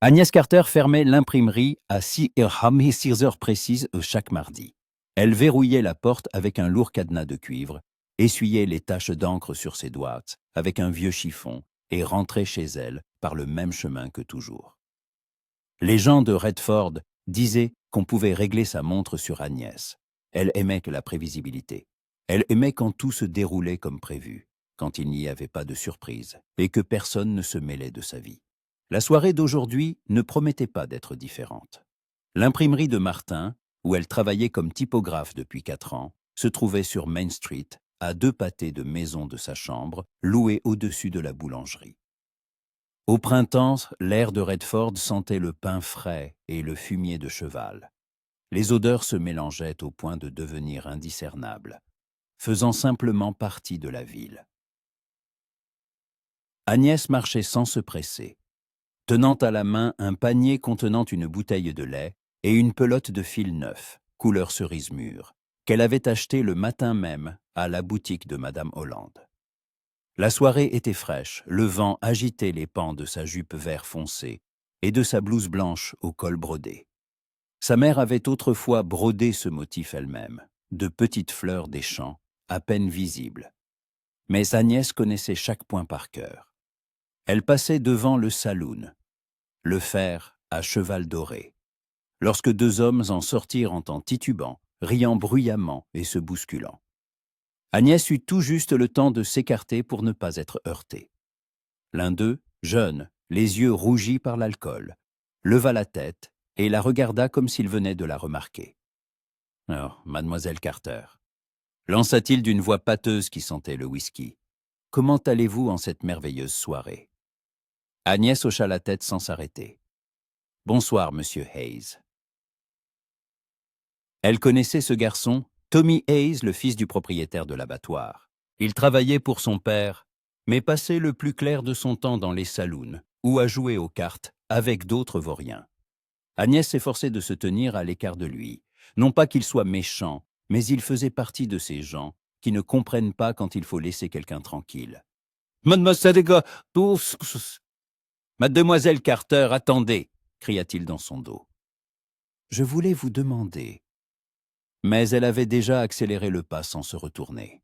Agnès Carter fermait l'imprimerie à 6 heures précises chaque mardi. Elle verrouillait la porte avec un lourd cadenas de cuivre, essuyait les taches d'encre sur ses doigts avec un vieux chiffon et rentrait chez elle par le même chemin que toujours. Les gens de Redford disaient qu'on pouvait régler sa montre sur Agnès. Elle aimait que la prévisibilité. Elle aimait quand tout se déroulait comme prévu, quand il n'y avait pas de surprise et que personne ne se mêlait de sa vie. La soirée d'aujourd'hui ne promettait pas d'être différente. L'imprimerie de Martin, où elle travaillait comme typographe depuis 4 ans, se trouvait sur Main Street, à 2 pâtés de maison de sa chambre, louée au-dessus de la boulangerie. Au printemps, l'air de Redford sentait le pain frais et le fumier de cheval. Les odeurs se mélangeaient au point de devenir indiscernables, faisant simplement partie de la ville. Agnès marchait sans se presser, tenant à la main un panier contenant une bouteille de lait et une pelote de fil neuf, couleur cerise mûre, qu'elle avait acheté le matin même à la boutique de Madame Hollande. La soirée était fraîche, le vent agitait les pans de sa jupe vert foncé et de sa blouse blanche au col brodé. Sa mère avait autrefois brodé ce motif elle-même, de petites fleurs des champs, à peine visibles. Mais Agnès connaissait chaque point par cœur. Elle passait devant le saloon, le fer à cheval doré, lorsque 2 hommes en sortirent en titubant, riant bruyamment et se bousculant. Agnès eut tout juste le temps de s'écarter pour ne pas être heurtée. L'un d'eux, jeune, les yeux rougis par l'alcool, leva la tête et la regarda comme s'il venait de la remarquer. « Oh, mademoiselle Carter », lança-t-il d'une voix pâteuse qui sentait le whisky. « Comment allez-vous en cette merveilleuse soirée ?» Agnès hocha la tête sans s'arrêter. « Bonsoir, monsieur Hayes. » Elle connaissait ce garçon, Tommy Hayes, le fils du propriétaire de l'abattoir. Il travaillait pour son père, mais passait le plus clair de son temps dans les saloons ou à jouer aux cartes avec d'autres vauriens. Agnès s'efforçait de se tenir à l'écart de lui. Non pas qu'il soit méchant, mais il faisait partie de ces gens qui ne comprennent pas quand il faut laisser quelqu'un tranquille. « Mademoiselle Carter, attendez !» cria-t-il dans son dos. « Je voulais vous demander. » Mais elle avait déjà accéléré le pas sans se retourner.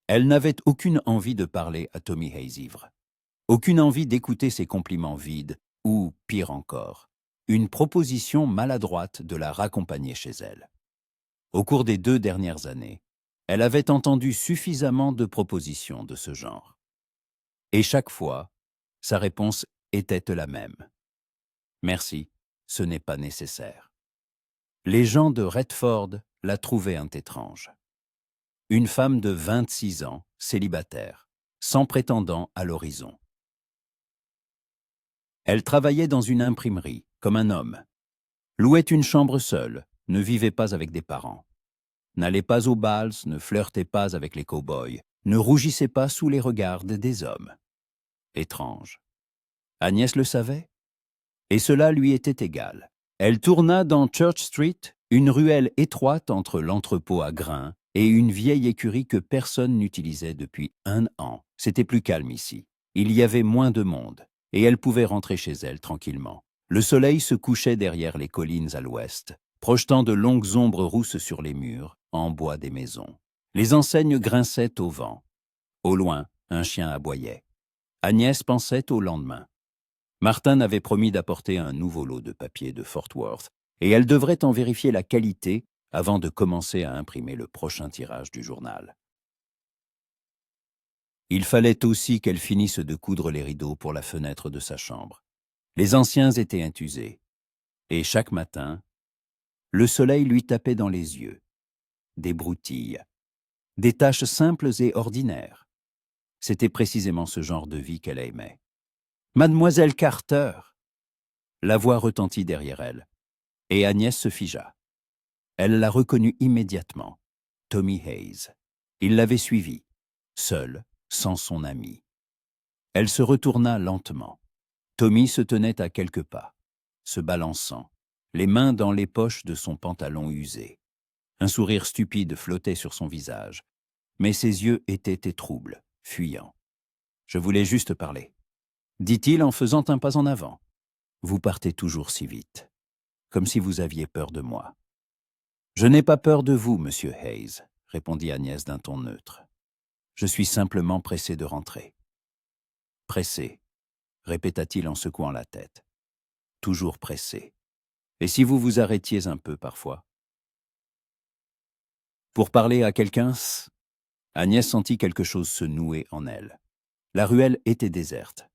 Elle n'avait aucune envie de parler à Tommy Hayes ivre. Aucune envie d'écouter ses compliments vides, ou, pire encore, une proposition maladroite de la raccompagner chez elle. Au cours des 2 dernières années, elle avait entendu suffisamment de propositions de ce genre. Et chaque fois, sa réponse était la même. « Merci, ce n'est pas nécessaire. » Les gens de Redford la trouvaient un étrange. Une femme de 26 ans, célibataire, sans prétendant à l'horizon. Elle travaillait dans une imprimerie, comme un homme. Louait une chambre seule, ne vivait pas avec des parents. N'allait pas aux bals, ne flirtait pas avec les cow-boys, ne rougissait pas sous les regards des hommes. Étrange. Agnès le savait, et cela lui était égal. Elle tourna dans Church Street, une ruelle étroite entre l'entrepôt à grains et une vieille écurie que personne n'utilisait depuis 1 an. C'était plus calme ici. Il y avait moins de monde, et elle pouvait rentrer chez elle tranquillement. Le soleil se couchait derrière les collines à l'ouest, projetant de longues ombres rousses sur les murs, en bois des maisons. Les enseignes grinçaient au vent. Au loin, un chien aboyait. Agnès pensait au lendemain. Martin avait promis d'apporter un nouveau lot de papier de Fort Worth, et elle devrait en vérifier la qualité avant de commencer à imprimer le prochain tirage du journal. Il fallait aussi qu'elle finisse de coudre les rideaux pour la fenêtre de sa chambre. Les anciens étaient intusés, et chaque matin, le soleil lui tapait dans les yeux. Des broutilles, des tâches simples et ordinaires. C'était précisément ce genre de vie qu'elle aimait. « Mademoiselle Carter !» La voix retentit derrière elle, et Agnès se figea. Elle la reconnut immédiatement. Tommy Hayes. Il l'avait suivie, seule, sans son ami. Elle se retourna lentement. Tommy se tenait à quelques pas, se balançant, les mains dans les poches de son pantalon usé. Un sourire stupide flottait sur son visage, mais ses yeux étaient troubles, fuyants. « Je voulais juste parler », dit-il en faisant un pas en avant. Vous partez toujours si vite, comme si vous aviez peur de moi. Je n'ai pas peur de vous, monsieur Hayes, répondit Agnès d'un ton neutre. Je suis simplement pressé de rentrer. Pressé, répéta-t-il en secouant la tête. Toujours pressé. Et si vous vous arrêtiez un peu parfois? Pour parler à quelqu'un, Agnès sentit quelque chose se nouer en elle. La ruelle était déserte.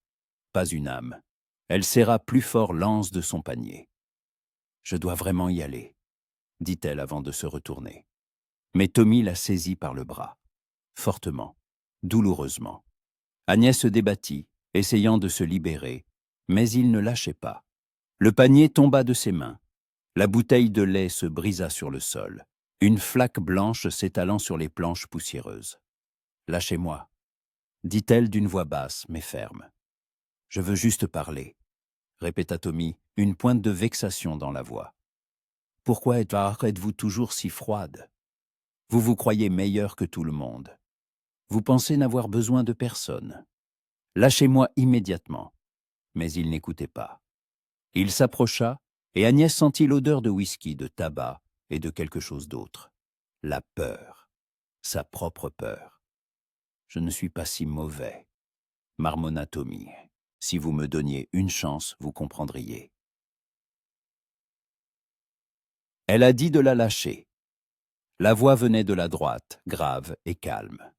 Pas une âme. Elle serra plus fort l'anse de son panier. « Je dois vraiment y aller, » dit-elle avant de se retourner. Mais Tommy la saisit par le bras, fortement, douloureusement. Agnès se débattit, essayant de se libérer, mais il ne lâchait pas. Le panier tomba de ses mains. La bouteille de lait se brisa sur le sol, une flaque blanche s'étalant sur les planches poussiéreuses. « Lâchez-moi, » dit-elle d'une voix basse mais ferme. « Je veux juste parler, » répéta Tommy, une pointe de vexation dans la voix. « Pourquoi êtes-vous toujours si froide? Vous vous croyez meilleur que tout le monde. Vous pensez n'avoir besoin de personne. Lâchez-moi immédiatement. » Mais il n'écoutait pas. Il s'approcha, et Agnès sentit l'odeur de whisky, de tabac et de quelque chose d'autre. La peur. Sa propre peur. « Je ne suis pas si mauvais, » marmonna Tommy. « Si vous me donniez une chance, vous comprendriez. » Elle a dit de la lâcher. La voix venait de la droite, grave et calme.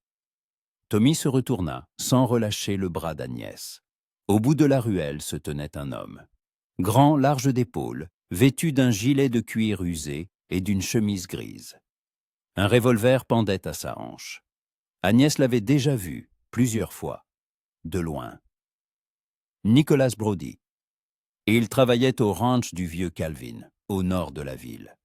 Tommy se retourna, sans relâcher le bras d'Agnès. Au bout de la ruelle se tenait un homme. Grand, large d'épaules, vêtu d'un gilet de cuir usé et d'une chemise grise. Un revolver pendait à sa hanche. Agnès l'avait déjà vu, plusieurs fois, de loin. Nicholas Brody. Et il travaillait au ranch du vieux Calvin, au nord de la ville.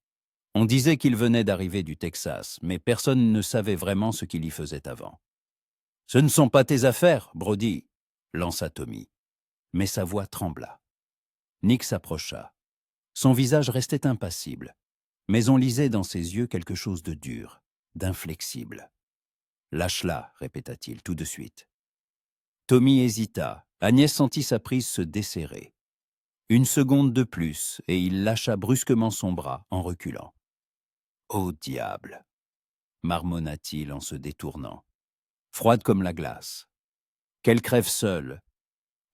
On disait qu'il venait d'arriver du Texas, mais personne ne savait vraiment ce qu'il y faisait avant. « Ce ne sont pas tes affaires, Brody !» lança Tommy. Mais sa voix trembla. Nick s'approcha. Son visage restait impassible, mais on lisait dans ses yeux quelque chose de dur, d'inflexible. « Lâche-la, » répéta-t-il tout de suite. Tommy hésita. Agnès sentit sa prise se desserrer. Une seconde de plus, et il lâcha brusquement son bras en reculant. « Oh diable !» marmonna-t-il en se détournant. Froide comme la glace. Qu'elle crève seule.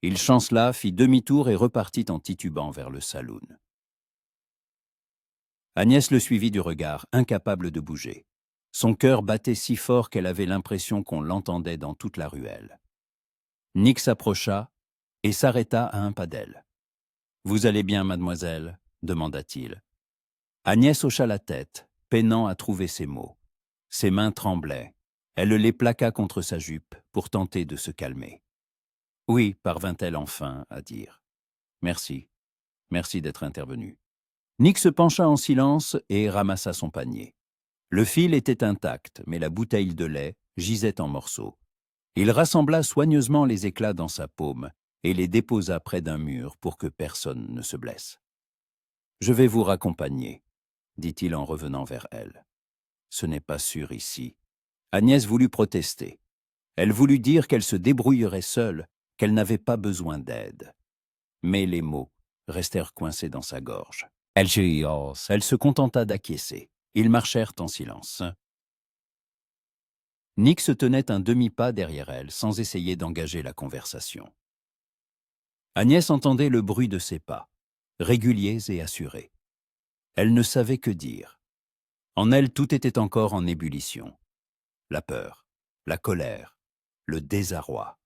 Il chancela, fit demi-tour et repartit en titubant vers le saloon. Agnès le suivit du regard, incapable de bouger. Son cœur battait si fort qu'elle avait l'impression qu'on l'entendait dans toute la ruelle. Nick s'approcha et s'arrêta à un pas d'elle. « Vous allez bien, mademoiselle ?» demanda-t-il. Agnès hocha la tête, peinant à trouver ses mots. Ses mains tremblaient. Elle les plaqua contre sa jupe pour tenter de se calmer. « Oui, » parvint-elle enfin à dire. « Merci. Merci d'être intervenu. » Nick se pencha en silence et ramassa son panier. Le fil était intact, mais la bouteille de lait gisait en morceaux. Il rassembla soigneusement les éclats dans sa paume et les déposa près d'un mur pour que personne ne se blesse. « Je vais vous raccompagner, » dit-il en revenant vers elle. « Ce n'est pas sûr ici. » Agnès voulut protester. Elle voulut dire qu'elle se débrouillerait seule, qu'elle n'avait pas besoin d'aide. Mais les mots restèrent coincés dans sa gorge. Elle se contenta d'acquiescer. Ils marchèrent en silence. Nick se tenait un demi-pas derrière elle, sans essayer d'engager la conversation. Agnès entendait le bruit de ses pas, réguliers et assurés. Elle ne savait que dire. En elle, tout était encore en ébullition. La peur, la colère, le désarroi.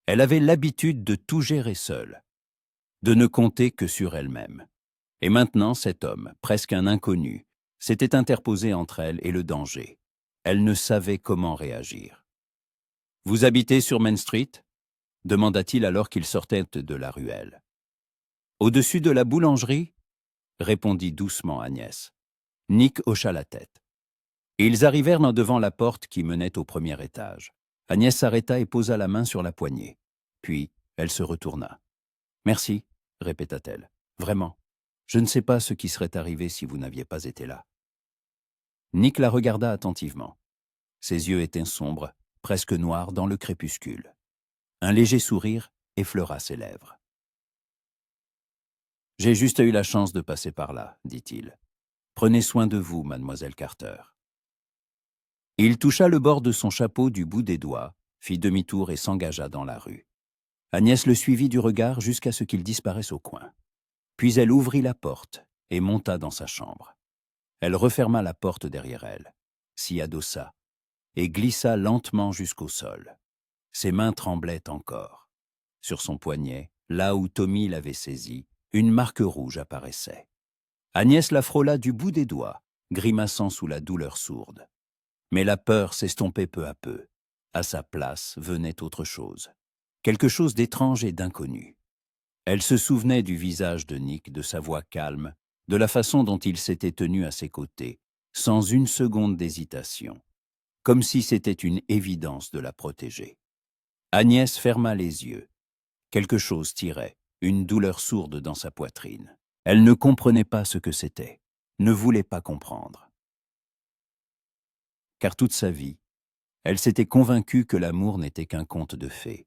Elle avait l'habitude de tout gérer seule, de ne compter que sur elle-même. Et maintenant, cet homme, presque un inconnu, s'était interposé entre elle et le danger. Elle ne savait comment réagir. « Vous habitez sur Main Street ?» demanda-t-il alors qu'il sortait de la ruelle. « Au-dessus de la boulangerie ?» répondit doucement Agnès. Nick hocha la tête. Ils arrivèrent devant la porte qui menait au premier étage. Agnès s'arrêta et posa la main sur la poignée. Puis, elle se retourna. « Merci, » répéta-t-elle. « Vraiment. Je ne sais pas ce qui serait arrivé si vous n'aviez pas été là. » Nick la regarda attentivement. Ses yeux étaient sombres, presque noirs dans le crépuscule. Un léger sourire effleura ses lèvres. J'ai juste eu la chance de passer par là, dit-il. Prenez soin de vous, mademoiselle Carter. Il toucha le bord de son chapeau du bout des doigts, fit demi-tour et s'engagea dans la rue. Agnès le suivit du regard jusqu'à ce qu'il disparaisse au coin. Puis elle ouvrit la porte et monta dans sa chambre. Elle referma la porte derrière elle, s'y adossa et glissa lentement jusqu'au sol. Ses mains tremblaient encore. Sur son poignet, là où Tommy l'avait saisi, une marque rouge apparaissait. Agnès la frôla du bout des doigts, grimaçant sous la douleur sourde. Mais la peur s'estompait peu à peu. À sa place venait autre chose. Quelque chose d'étrange et d'inconnu. Elle se souvenait du visage de Nick, de sa voix calme, de la façon dont il s'était tenu à ses côtés, sans une seconde d'hésitation, comme si c'était une évidence de la protéger. Agnès ferma les yeux. Quelque chose tirait, une douleur sourde dans sa poitrine. Elle ne comprenait pas ce que c'était, ne voulait pas comprendre. Car toute sa vie, elle s'était convaincue que l'amour n'était qu'un conte de fées,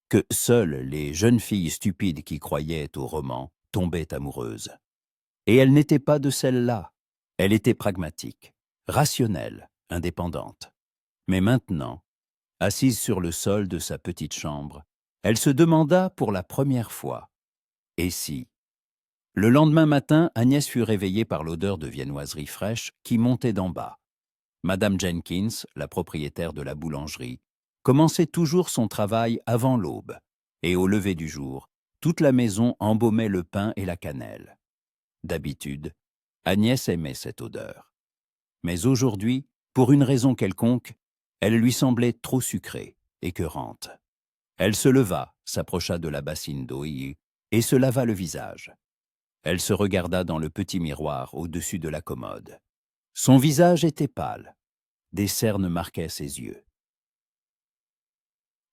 que seules les jeunes filles stupides qui croyaient aux romans tombaient amoureuses. Et elle n'était pas de celles-là. Elle était pragmatique, rationnelle, indépendante. Mais maintenant, assise sur le sol de sa petite chambre, elle se demanda pour la première fois « Et si ?» Le lendemain matin, Agnès fut réveillée par l'odeur de viennoiserie fraîche qui montait d'en bas. Madame Jenkins, la propriétaire de la boulangerie, commençait toujours son travail avant l'aube, et au lever du jour, toute la maison embaumait le pain et la cannelle. D'habitude, Agnès aimait cette odeur. Mais aujourd'hui, pour une raison quelconque, elle lui semblait trop sucrée, écœurante. Elle se leva, s'approcha de la bassine d'eau et se lava le visage. Elle se regarda dans le petit miroir au-dessus de la commode. Son visage était pâle. Des cernes marquaient ses yeux.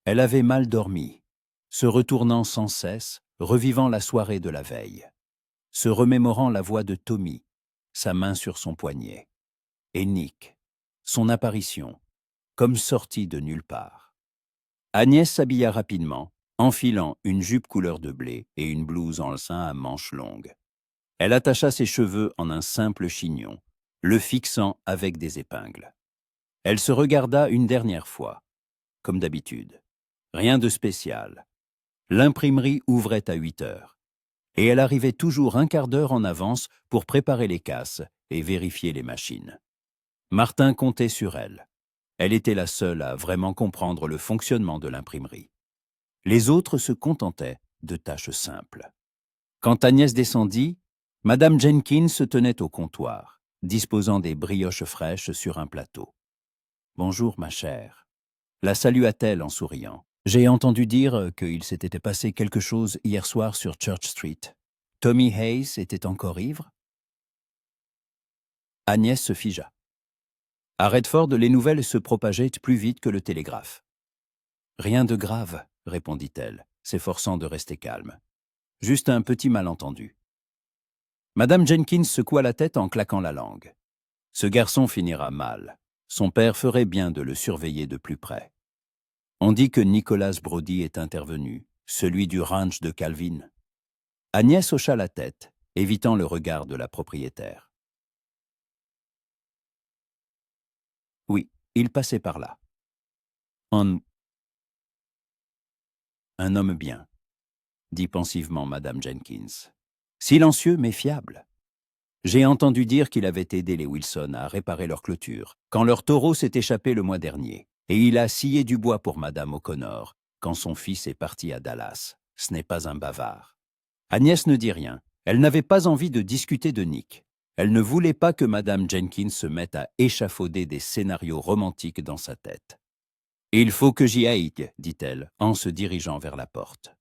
Elle avait mal dormi, se retournant sans cesse, revivant la soirée de la veille, se remémorant la voix de Tommy, sa main sur son poignet, et Nick, son apparition, comme sortie de nulle part. Agnès s'habilla rapidement, enfilant une jupe couleur de blé et une blouse en lin à manches longues. Elle attacha ses cheveux en un simple chignon, le fixant avec des épingles. Elle se regarda une dernière fois, comme d'habitude. Rien de spécial. L'imprimerie ouvrait à 8 heures, et elle arrivait toujours un quart d'heure en avance pour préparer les casses et vérifier les machines. Martin comptait sur elle. Elle était la seule à vraiment comprendre le fonctionnement de l'imprimerie. Les autres se contentaient de tâches simples. Quand Agnès descendit, Madame Jenkins se tenait au comptoir, disposant des brioches fraîches sur un plateau. « Bonjour, ma chère. » La salua-t-elle en souriant. « J'ai entendu dire qu'il s'était passé quelque chose hier soir sur Church Street. Tommy Hayes était encore ivre ?» Agnès se figea. À Redford, les nouvelles se propageaient plus vite que le télégraphe. « Rien de grave, » répondit-elle, s'efforçant de rester calme. « Juste un petit malentendu. » Madame Jenkins secoua la tête en claquant la langue. Ce garçon finira mal. Son père ferait bien de le surveiller de plus près. On dit que Nicholas Brody est intervenu, celui du ranch de Calvin. Agnès hocha la tête, évitant le regard de la propriétaire. Oui, il passait par là. Un homme bien, dit pensivement Madame Jenkins. Silencieux mais fiable. J'ai entendu dire qu'il avait aidé les Wilson à réparer leur clôture, quand leur taureau s'est échappé le mois dernier, et il a scié du bois pour Madame O'Connor, quand son fils est parti à Dallas. Ce n'est pas un bavard. Agnès ne dit rien. Elle n'avait pas envie de discuter de Nick. Elle ne voulait pas que Madame Jenkins se mette à échafauder des scénarios romantiques dans sa tête. « Il faut que j'y aille, » dit-elle, en se dirigeant vers la porte.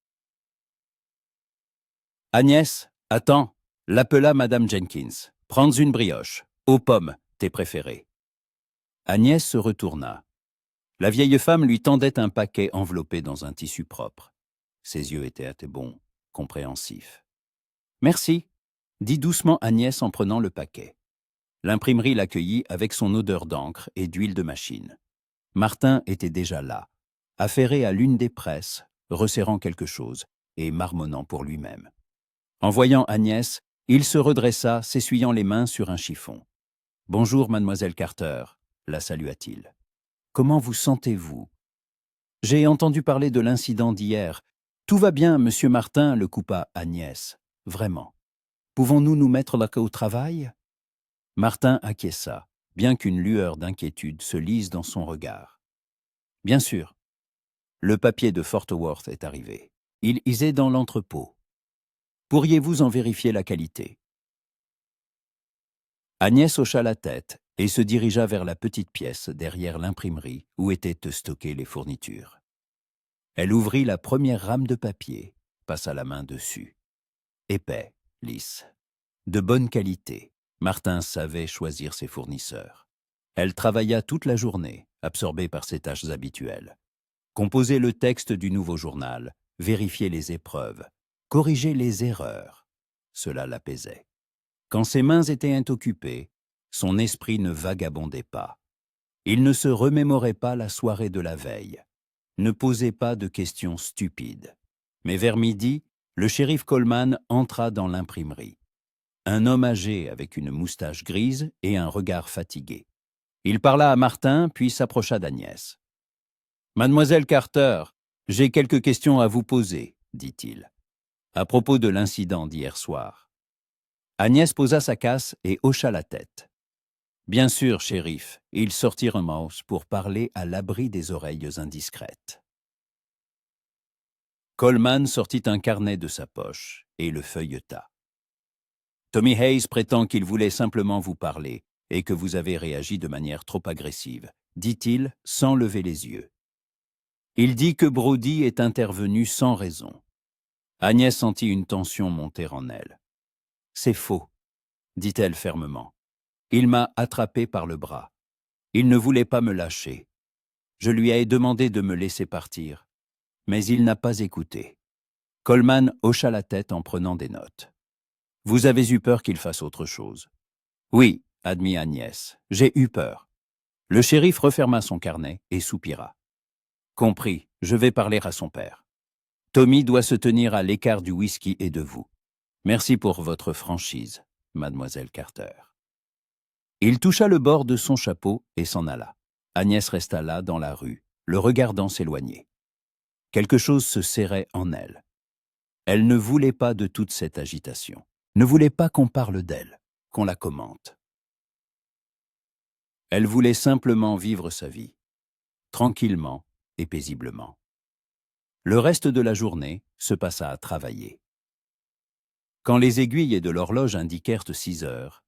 « Agnès, attends !» l'appela Madame Jenkins. « Prends une brioche, aux pommes, tes préférées. » Agnès se retourna. La vieille femme lui tendait un paquet enveloppé dans un tissu propre. Ses yeux étaient bons, compréhensifs. « Merci », dit doucement Agnès en prenant le paquet. L'imprimerie l'accueillit avec son odeur d'encre et d'huile de machine. Martin était déjà là, affairé à l'une des presses, resserrant quelque chose et marmonnant pour lui-même. En voyant Agnès, il se redressa, s'essuyant les mains sur un chiffon. « Bonjour, mademoiselle Carter », la salua-t-il. « Comment vous sentez-vous » ? « J'ai entendu parler de l'incident d'hier. Tout va bien, monsieur Martin, le coupa Agnès. Vraiment. Pouvons-nous nous mettre là au travail ?» Martin acquiesça, bien qu'une lueur d'inquiétude se lise dans son regard. « Bien sûr. Le papier de Fort Worth est arrivé. Il est dans l'entrepôt. Pourriez-vous en vérifier la qualité ?» Agnès hocha la tête et se dirigea vers la petite pièce derrière l'imprimerie où étaient stockées les fournitures. Elle ouvrit la première rame de papier, passa la main dessus. Épais, lisse, de bonne qualité. Martin savait choisir ses fournisseurs. Elle travailla toute la journée, absorbée par ses tâches habituelles. Composer le texte du nouveau journal, vérifier les épreuves, corriger les erreurs. Cela l'apaisait. Quand ses mains étaient occupées, son esprit ne vagabondait pas. Il ne se remémorait pas la soirée de la veille, ne posait pas de questions stupides. Mais vers midi, le shérif Coleman entra dans l'imprimerie. Un homme âgé avec une moustache grise et un regard fatigué. Il parla à Martin, puis s'approcha d'Agnès. « Mademoiselle Carter, j'ai quelques questions à vous poser, » dit-il, à propos de l'incident d'hier soir. Agnès posa sa casse et hocha la tête. « Bien sûr, shérif, il sortira mouse pour parler à l'abri des oreilles indiscrètes. » Coleman sortit un carnet de sa poche et le feuilleta. « Tommy Hayes prétend qu'il voulait simplement vous parler et que vous avez réagi de manière trop agressive, » dit-il sans lever les yeux. « Il dit que Brody est intervenu sans raison. » Agnès sentit une tension monter en elle. « C'est faux, » dit-elle fermement. « Il m'a attrapé par le bras. Il ne voulait pas me lâcher. Je lui ai demandé de me laisser partir, mais il n'a pas écouté. » Coleman hocha la tête en prenant des notes. « Vous avez eu peur qu'il fasse autre chose. »« Oui, » admit Agnès, « j'ai eu peur. » Le shérif referma son carnet et soupira. « Compris, je vais parler à son père. Tommy doit se tenir à l'écart du whisky et de vous. Merci pour votre franchise, mademoiselle Carter. » Il toucha le bord de son chapeau et s'en alla. Agnès resta là, dans la rue, le regardant s'éloigner. Quelque chose se serrait en elle. Elle ne voulait pas de toute cette agitation, ne voulait pas qu'on parle d'elle, qu'on la commente. Elle voulait simplement vivre sa vie, tranquillement et paisiblement. Le reste de la journée se passa à travailler. Quand les aiguilles de l'horloge indiquèrent 6 heures,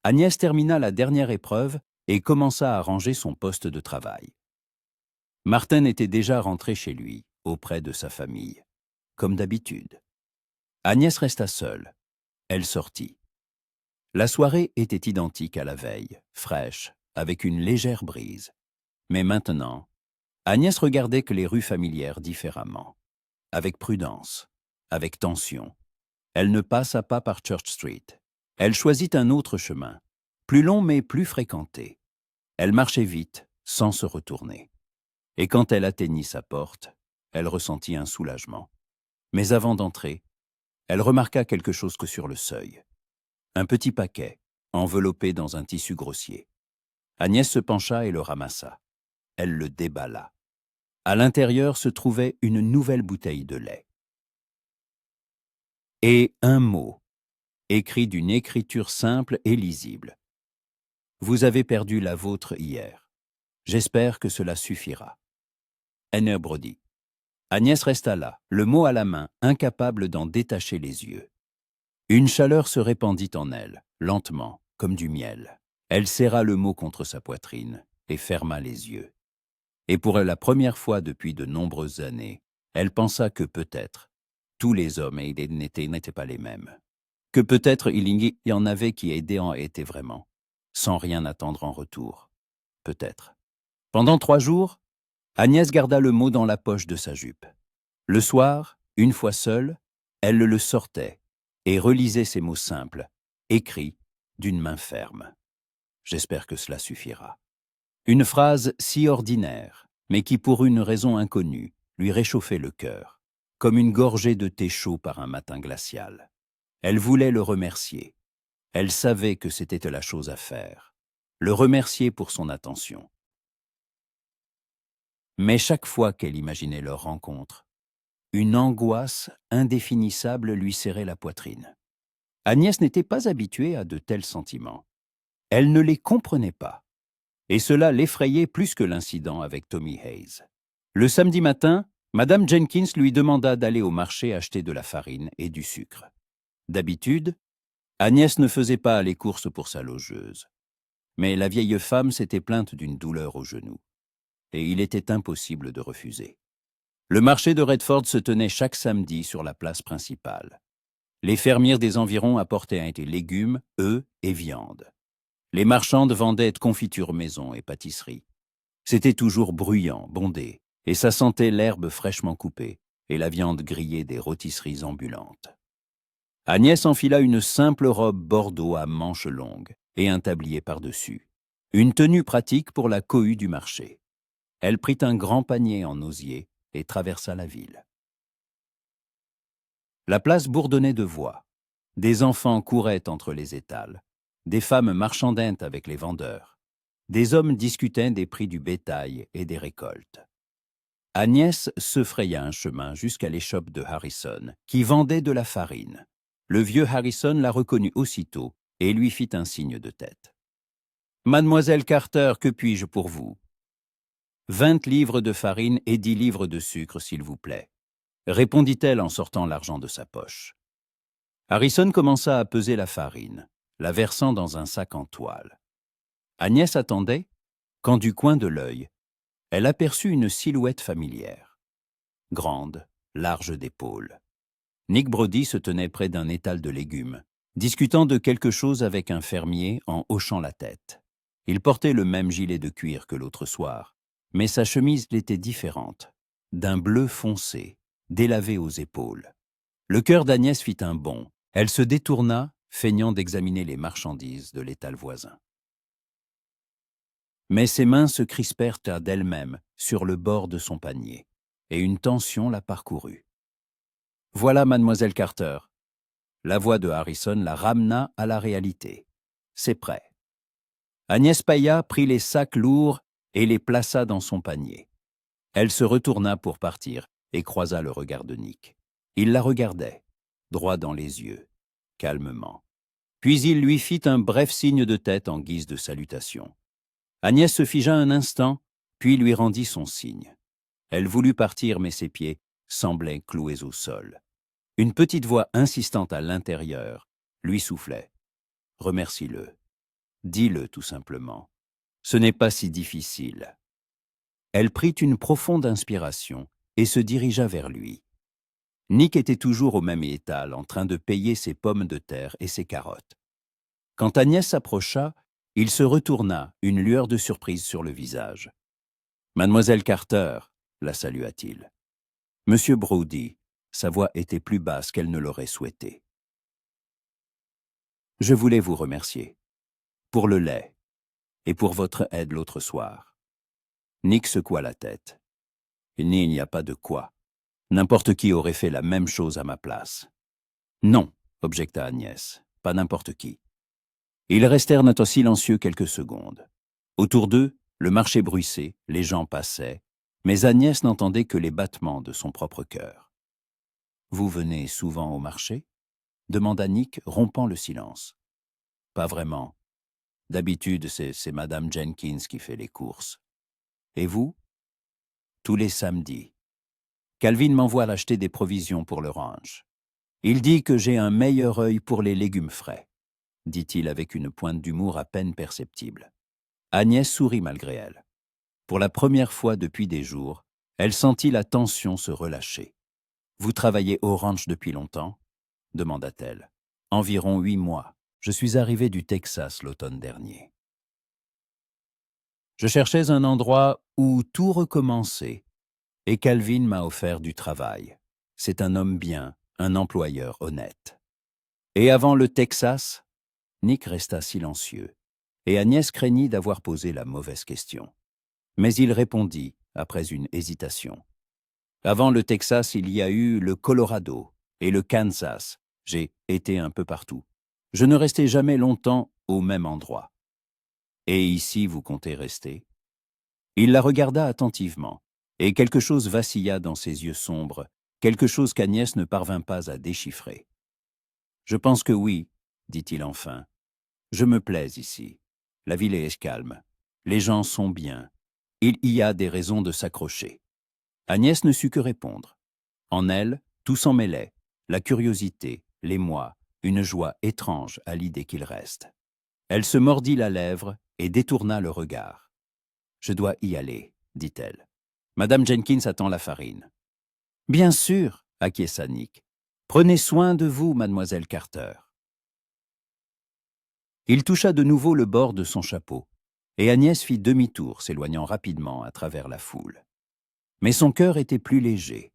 Agnès termina la dernière épreuve et commença à ranger son poste de travail. Martin était déjà rentré chez lui, auprès de sa famille, comme d'habitude. Agnès resta seule. Elle sortit. La soirée était identique à la veille, fraîche, avec une légère brise. Mais maintenant, Agnès regardait que les rues familières différemment, avec prudence, avec tension. Elle ne passa pas par Church Street. Elle choisit un autre chemin, plus long mais plus fréquenté. Elle marchait vite, sans se retourner. Et quand elle atteignit sa porte, elle ressentit un soulagement. Mais avant d'entrer, elle remarqua quelque chose que sur le seuil. Un petit paquet, enveloppé dans un tissu grossier. Agnès se pencha et le ramassa. Elle le déballa. À l'intérieur se trouvait une nouvelle bouteille de lait. Et un mot, écrit d'une écriture simple et lisible. « Vous avez perdu la vôtre hier. J'espère que cela suffira. » Henner Brody. Agnès resta là, le mot à la main, incapable d'en détacher les yeux. Une chaleur se répandit en elle, lentement, comme du miel. Elle serra le mot contre sa poitrine et ferma les yeux. Et pour la première fois depuis de nombreuses années, elle pensa que peut-être tous les hommes n'étaient pas les mêmes. Que peut-être il y en avait qui étaient vraiment, sans rien attendre en retour. Peut-être. Pendant 3 jours, Agnès garda le mot dans la poche de sa jupe. Le soir, une fois seule, elle le sortait et relisait ces mots simples, écrits d'une main ferme. J'espère que cela suffira. Une phrase si ordinaire, mais qui pour une raison inconnue, lui réchauffait le cœur, comme une gorgée de thé chaud par un matin glacial. Elle voulait le remercier. Elle savait que c'était la chose à faire. Le remercier pour son attention. Mais chaque fois qu'elle imaginait leur rencontre, une angoisse indéfinissable lui serrait la poitrine. Agnès n'était pas habituée à de tels sentiments. Elle ne les comprenait pas. Et cela l'effrayait plus que l'incident avec Tommy Hayes. Le samedi matin, Madame Jenkins lui demanda d'aller au marché acheter de la farine et du sucre. D'habitude, Agnès ne faisait pas les courses pour sa logeuse. Mais la vieille femme s'était plainte d'une douleur au genou. Et il était impossible de refuser. Le marché de Redford se tenait chaque samedi sur la place principale. Les fermiers des environs apportaient des légumes, œufs et viande. Les marchandes vendaient confitures maison et pâtisseries. C'était toujours bruyant, bondé, et ça sentait l'herbe fraîchement coupée et la viande grillée des rôtisseries ambulantes. Agnès enfila une simple robe bordeaux à manches longues et un tablier par-dessus. Une tenue pratique pour la cohue du marché. Elle prit un grand panier en osier et traversa la ville. La place bourdonnait de voix. Des enfants couraient entre les étals. Des femmes marchandaient avec les vendeurs. Des hommes discutaient des prix du bétail et des récoltes. Agnès se fraya un chemin jusqu'à l'échoppe de Harrison, qui vendait de la farine. Le vieux Harrison la reconnut aussitôt et lui fit un signe de tête. « Mademoiselle Carter, que puis-je pour vous ?»« 20 livres de farine et 10 livres de sucre, s'il vous plaît. » répondit-elle en sortant l'argent de sa poche. Harrison commença à peser la farine, la versant dans un sac en toile. Agnès attendait, quand du coin de l'œil, elle aperçut une silhouette familière. Grande, large d'épaules. Nick Brody se tenait près d'un étal de légumes, discutant de quelque chose avec un fermier en hochant la tête. Il portait le même gilet de cuir que l'autre soir, mais sa chemise était différente, d'un bleu foncé, délavé aux épaules. Le cœur d'Agnès fit un bond. Elle se détourna, feignant d'examiner les marchandises de l'étal voisin. Mais ses mains se crispèrent d'elles-mêmes sur le bord de son panier, et une tension la parcourut. « Voilà, mademoiselle Carter. » La voix de Harrison la ramena à la réalité. « C'est prêt. » Agnès Paya prit les sacs lourds et les plaça dans son panier. Elle se retourna pour partir et croisa le regard de Nick. Il la regardait, droit dans les yeux, calmement. Puis il lui fit un bref signe de tête en guise de salutation. Agnès se figea un instant, puis lui rendit son signe. Elle voulut partir, mais ses pieds semblaient cloués au sol. Une petite voix insistante à l'intérieur lui soufflait. « Remercie-le. Dis-le tout simplement. Ce n'est pas si difficile. » Elle prit une profonde inspiration et se dirigea vers lui. Nick était toujours au même étal, en train de payer ses pommes de terre et ses carottes. Quand Agnès s'approcha, il se retourna, une lueur de surprise sur le visage. « Mademoiselle Carter » la salua-t-il. « Monsieur Brody », sa voix était plus basse qu'elle ne l'aurait souhaité. « Je voulais vous remercier. Pour le lait et pour votre aide l'autre soir. » Nick secoua la tête. « Il n'y a pas de quoi. N'importe qui aurait fait la même chose à ma place. »« Non, » objecta Agnès, « pas n'importe qui. » Ils restèrent silencieux quelques secondes. Autour d'eux, le marché bruissait, les gens passaient, mais Agnès n'entendait que les battements de son propre cœur. « Vous venez souvent au marché ?» demanda Nick, rompant le silence. « Pas vraiment. D'habitude, c'est Madame Jenkins qui fait les courses. Et vous ?»« Tous les samedis. Calvin m'envoie acheter des provisions pour le ranch. Il dit que j'ai un meilleur œil pour les légumes frais, » dit-il avec une pointe d'humour à peine perceptible. Agnès sourit malgré elle. Pour la première fois depuis des jours, elle sentit la tension se relâcher. « Vous travaillez au ranch depuis longtemps ?» demanda-t-elle. « Environ 8 mois. Je suis arrivée du Texas l'automne dernier. Je cherchais un endroit où tout recommençait, et Calvin m'a offert du travail. C'est un homme bien, un employeur honnête. » Et avant le Texas, Nick resta silencieux, et Agnès craignit d'avoir posé la mauvaise question. Mais il répondit, après une hésitation. « Avant le Texas, il y a eu le Colorado et le Kansas, J'ai été un peu partout. Je ne restai jamais longtemps au même endroit. Et ici, vous comptez rester? Il la regarda attentivement, et quelque chose vacilla dans ses yeux sombres, quelque chose qu'Agnès ne parvint pas à déchiffrer. Je pense que oui, dit-il enfin. Je me plais ici. La ville est calme. Les gens sont bien. Il y a des raisons de s'accrocher. Agnès ne sut que répondre. En elle, tout s'en mêlait, la curiosité, l'émoi, une joie étrange à l'idée qu'il reste. Elle se mordit la lèvre et détourna le regard. « Je dois y aller, dit-elle. Madame Jenkins attend la farine. »« Bien sûr, acquiesça Nick. Prenez soin de vous, mademoiselle Carter. » Il toucha de nouveau le bord de son chapeau, et Agnès fit demi-tour, s'éloignant rapidement à travers la foule. Mais son cœur était plus léger,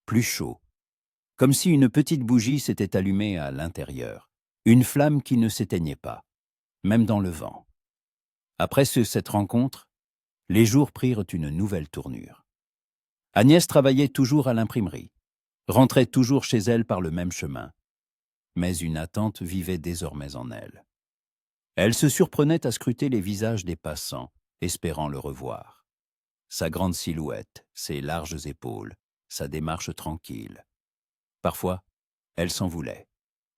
plus chaud, comme si une petite bougie s'était allumée à l'intérieur, une flamme qui ne s'éteignait pas, même dans le vent. Après cette rencontre, les jours prirent une nouvelle tournure. Agnès travaillait toujours à l'imprimerie, rentrait toujours chez elle par le même chemin, mais une attente vivait désormais en elle. Elle se surprenait à scruter les visages des passants, espérant le revoir. Sa grande silhouette, ses larges épaules, sa démarche tranquille. Parfois, elle s'en voulait,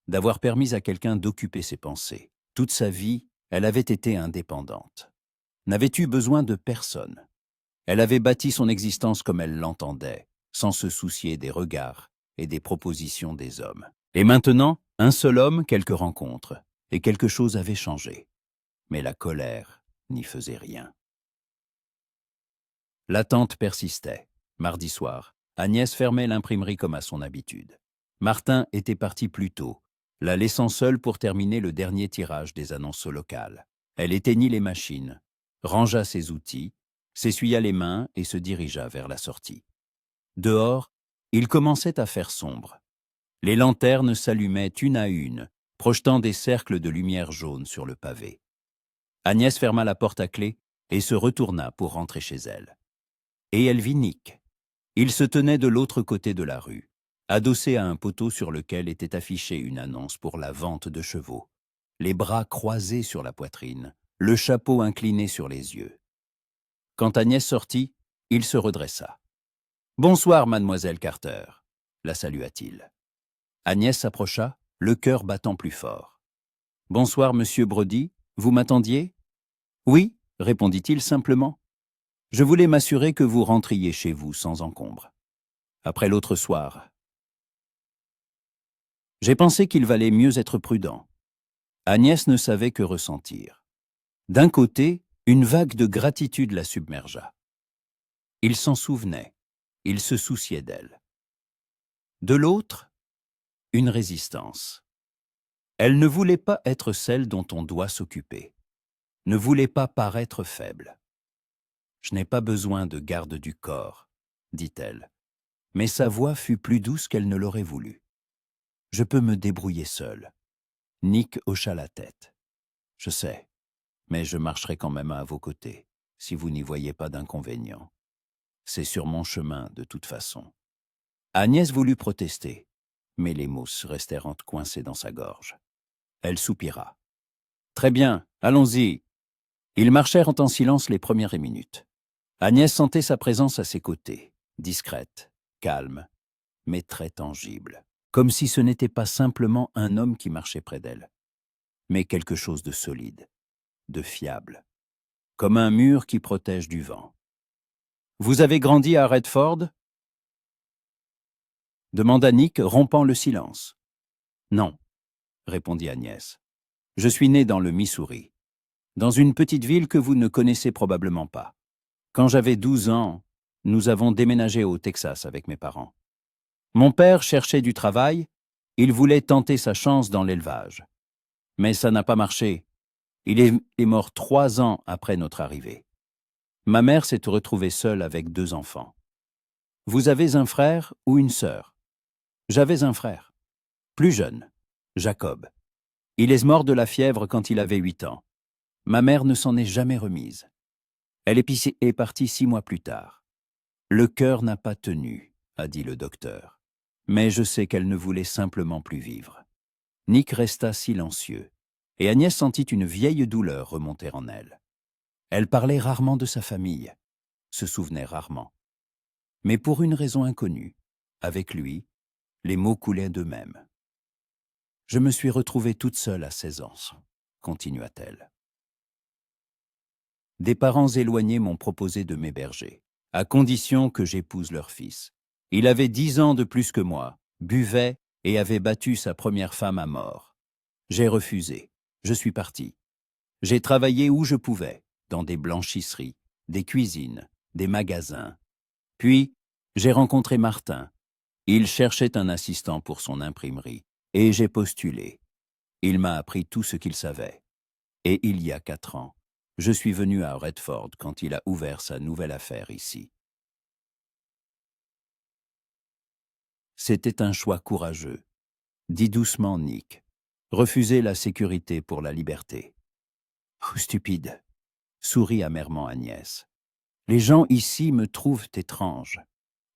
d'avoir permis à quelqu'un d'occuper ses pensées. Toute sa vie, elle avait été indépendante. N'avait eu besoin de personne. Elle avait bâti son existence comme elle l'entendait, sans se soucier des regards et des propositions des hommes. Et maintenant, un seul homme, quelques rencontres, et quelque chose avait changé. Mais la colère n'y faisait rien. L'attente persistait. Mardi soir, Agnès fermait l'imprimerie comme à son habitude. Martin était parti plus tôt, la laissant seule pour terminer le dernier tirage des annonces locales. Elle éteignit les machines, rangea ses outils, s'essuya les mains et se dirigea vers la sortie. Dehors, il commençait à faire sombre. Les lanternes s'allumaient une à une, projetant des cercles de lumière jaune sur le pavé. Agnès ferma la porte à clé et se retourna pour rentrer chez elle. Et elle vit Nick. Il se tenait de l'autre côté de la rue, adossé à un poteau sur lequel était affichée une annonce pour la vente de chevaux, les bras croisés sur la poitrine, le chapeau incliné sur les yeux. Quand Agnès sortit, il se redressa. « Bonsoir, mademoiselle Carter », la salua-t-il. Agnès s'approcha, le cœur battant plus fort. « Bonsoir, monsieur Brody, vous m'attendiez ?»« Oui, » répondit-il simplement. « Je voulais m'assurer que vous rentriez chez vous sans encombre. Après l'autre soir, j'ai pensé qu'il valait mieux être prudent. » Agnès ne savait que ressentir. D'un côté, une vague de gratitude la submergea. Il s'en souvenait, il se souciait d'elle. De l'autre, une résistance. Elle ne voulait pas être celle dont on doit s'occuper, ne voulait pas paraître faible. « Je n'ai pas besoin de garde du corps, » dit-elle, mais sa voix fut plus douce qu'elle ne l'aurait voulu. « Je peux me débrouiller seule. » Nick hocha la tête. « Je sais, mais je marcherai quand même à vos côtés, si vous n'y voyez pas d'inconvénient. C'est sur mon chemin, de toute façon. » Agnès voulut protester, mais les mots restèrent coincés dans sa gorge. Elle soupira. « Très bien, allons-y. » Ils marchèrent en silence les premières minutes. Agnès sentait sa présence à ses côtés, discrète, calme, mais très tangible, comme si ce n'était pas simplement un homme qui marchait près d'elle, mais quelque chose de solide, de fiable, comme un mur qui protège du vent. « Vous avez grandi à Redford ?» demanda Nick, rompant le silence. « Non, » répondit Agnès. « Je suis né dans le Missouri, dans une petite ville que vous ne connaissez probablement pas. Quand j'avais 12 ans, nous avons déménagé au Texas avec mes parents. Mon père cherchait du travail, il voulait tenter sa chance dans l'élevage. Mais ça n'a pas marché. Il est mort 3 ans après notre arrivée. Ma mère s'est retrouvée seule avec 2 enfants. Vous avez un frère ou une sœur? J'avais un frère, plus jeune, Jacob. Il est mort de la fièvre quand il avait 8 ans. Ma mère ne s'en est jamais remise. Elle est partie 6 mois plus tard. Le cœur n'a pas tenu, a dit le docteur. Mais je sais qu'elle ne voulait simplement plus vivre. Nick resta silencieux, et Agnès sentit une vieille douleur remonter en elle. Elle parlait rarement de sa famille, se souvenait rarement. Mais pour une raison inconnue, avec lui, les mots coulaient d'eux-mêmes. « Je me suis retrouvée toute seule à 16 ans, continua-t-elle. Des parents éloignés m'ont proposé de m'héberger, à condition que j'épouse leur fils. Il avait 10 ans de plus que moi, buvait et avait battu sa première femme à mort. J'ai refusé. Je suis parti. J'ai travaillé où je pouvais, dans des blanchisseries, des cuisines, des magasins. Puis, j'ai rencontré Martin. Il cherchait un assistant pour son imprimerie, et j'ai postulé. Il m'a appris tout ce qu'il savait. Et il y a 4 ans, je suis venu à Redford quand il a ouvert sa nouvelle affaire ici. C'était un choix courageux, dit doucement Nick. Refuser la sécurité pour la liberté. Oh, stupide, sourit amèrement Agnès. Les gens ici me trouvent étrange.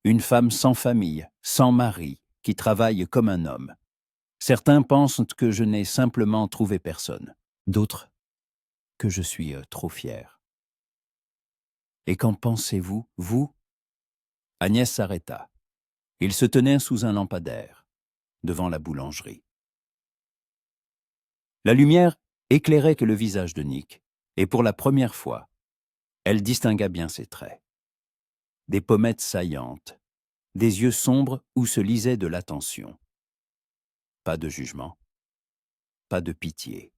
Une femme sans famille, sans mari, qui travaille comme un homme. Certains pensent que je n'ai simplement trouvé personne. D'autres, que je suis trop fier. Et qu'en pensez-vous, vous? Agnès s'arrêta. Il se tenait sous un lampadaire, devant la boulangerie. La lumière éclairait que le visage de Nick, et pour la première fois, elle distingua bien ses traits. Des pommettes saillantes, des yeux sombres où se lisait de l'attention. Pas de jugement, pas de pitié,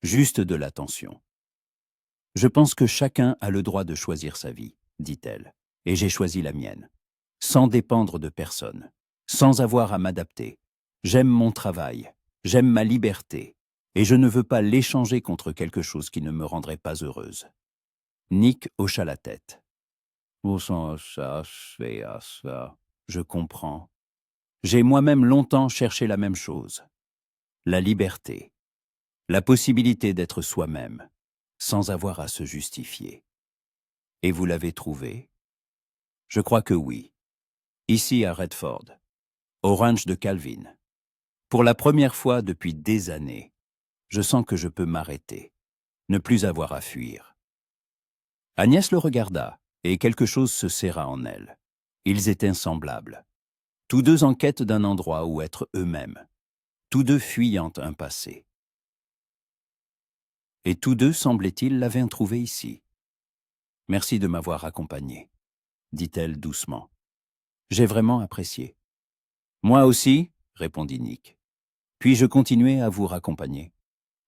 juste de l'attention. « Je pense que chacun a le droit de choisir sa vie, dit-elle, et j'ai choisi la mienne, sans dépendre de personne, sans avoir à m'adapter. J'aime mon travail, j'aime ma liberté, et je ne veux pas l'échanger contre quelque chose qui ne me rendrait pas heureuse. » Nick hocha la tête. « Je comprends. J'ai moi-même longtemps cherché la même chose. La liberté, la possibilité d'être soi-même, sans avoir à se justifier. Et vous l'avez trouvé? Je crois que oui. Ici à Redford, au ranch de Calvin. Pour la première fois depuis des années, je sens que je peux m'arrêter, ne plus avoir à fuir. » Agnès le regarda, et quelque chose se serra en elle. Ils étaient semblables. Tous deux en quête d'un endroit où être eux-mêmes. Tous deux fuyant un passé. Et tous deux, semblait-il, l'avaient trouvé ici. « Merci de m'avoir accompagné, » dit-elle doucement. « J'ai vraiment apprécié. »« Moi aussi, » répondit Nick. « Puis-je continuer à vous raccompagner?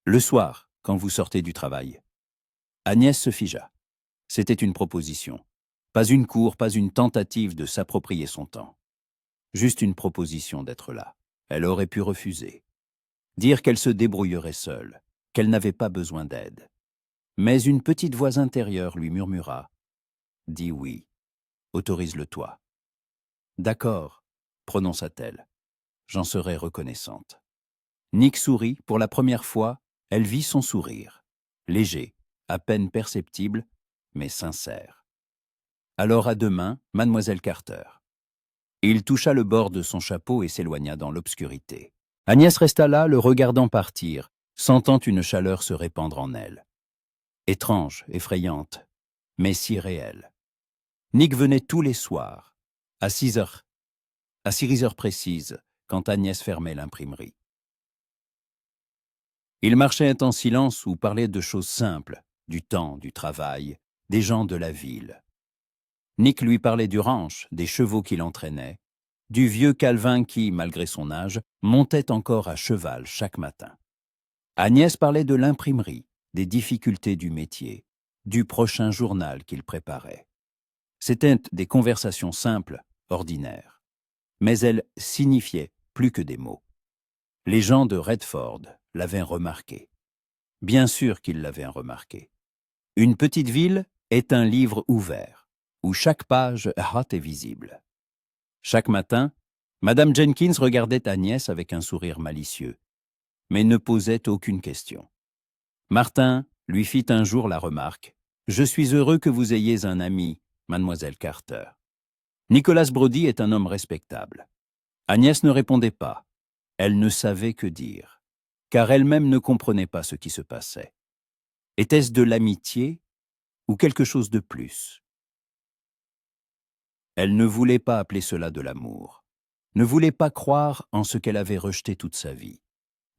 Le soir, quand vous sortez du travail. » Agnès se figea. C'était une proposition. Pas une cour, pas une tentative de s'approprier son temps. Juste une proposition d'être là. Elle aurait pu refuser. Dire qu'elle se débrouillerait seule, qu'elle n'avait pas besoin d'aide. Mais une petite voix intérieure lui murmura « Dis oui, autorise-le-toi. »« D'accord, » prononça-t-elle. « J'en serai reconnaissante. » Nick sourit. Pour la première fois, elle vit son sourire. Léger, à peine perceptible, mais sincère. « Alors à demain, mademoiselle Carter. » Il toucha le bord de son chapeau et s'éloigna dans l'obscurité. Agnès resta là, le regardant partir, sentant une chaleur se répandre en elle. Étrange, effrayante, mais si réelle. Nick venait tous les soirs, à 6 heures précises, quand Agnès fermait l'imprimerie. Ils marchaient en silence ou parlaient de choses simples, du temps, du travail, des gens de la ville. Nick lui parlait du ranch, des chevaux qu'il entraînait, du vieux Calvin qui, malgré son âge, montait encore à cheval chaque matin. Agnès parlait de l'imprimerie, des difficultés du métier, du prochain journal qu'il préparait. C'étaient des conversations simples, ordinaires. Mais elles signifiaient plus que des mots. Les gens de Redford l'avaient remarqué. Bien sûr qu'ils l'avaient remarqué. Une petite ville est un livre ouvert, où chaque page est visible. Chaque matin, Madame Jenkins regardait Agnès avec un sourire malicieux, mais ne posait aucune question. Martin lui fit un jour la remarque « Je suis heureux que vous ayez un ami, mademoiselle Carter. » Nicholas Brody est un homme respectable. Agnès ne répondait pas. Elle ne savait que dire. car elle-même ne comprenait pas ce qui se passait. Était-ce de l'amitié ou quelque chose de plus? Elle ne voulait pas appeler cela de l'amour, ne voulait pas croire en ce qu'elle avait rejeté toute sa vie.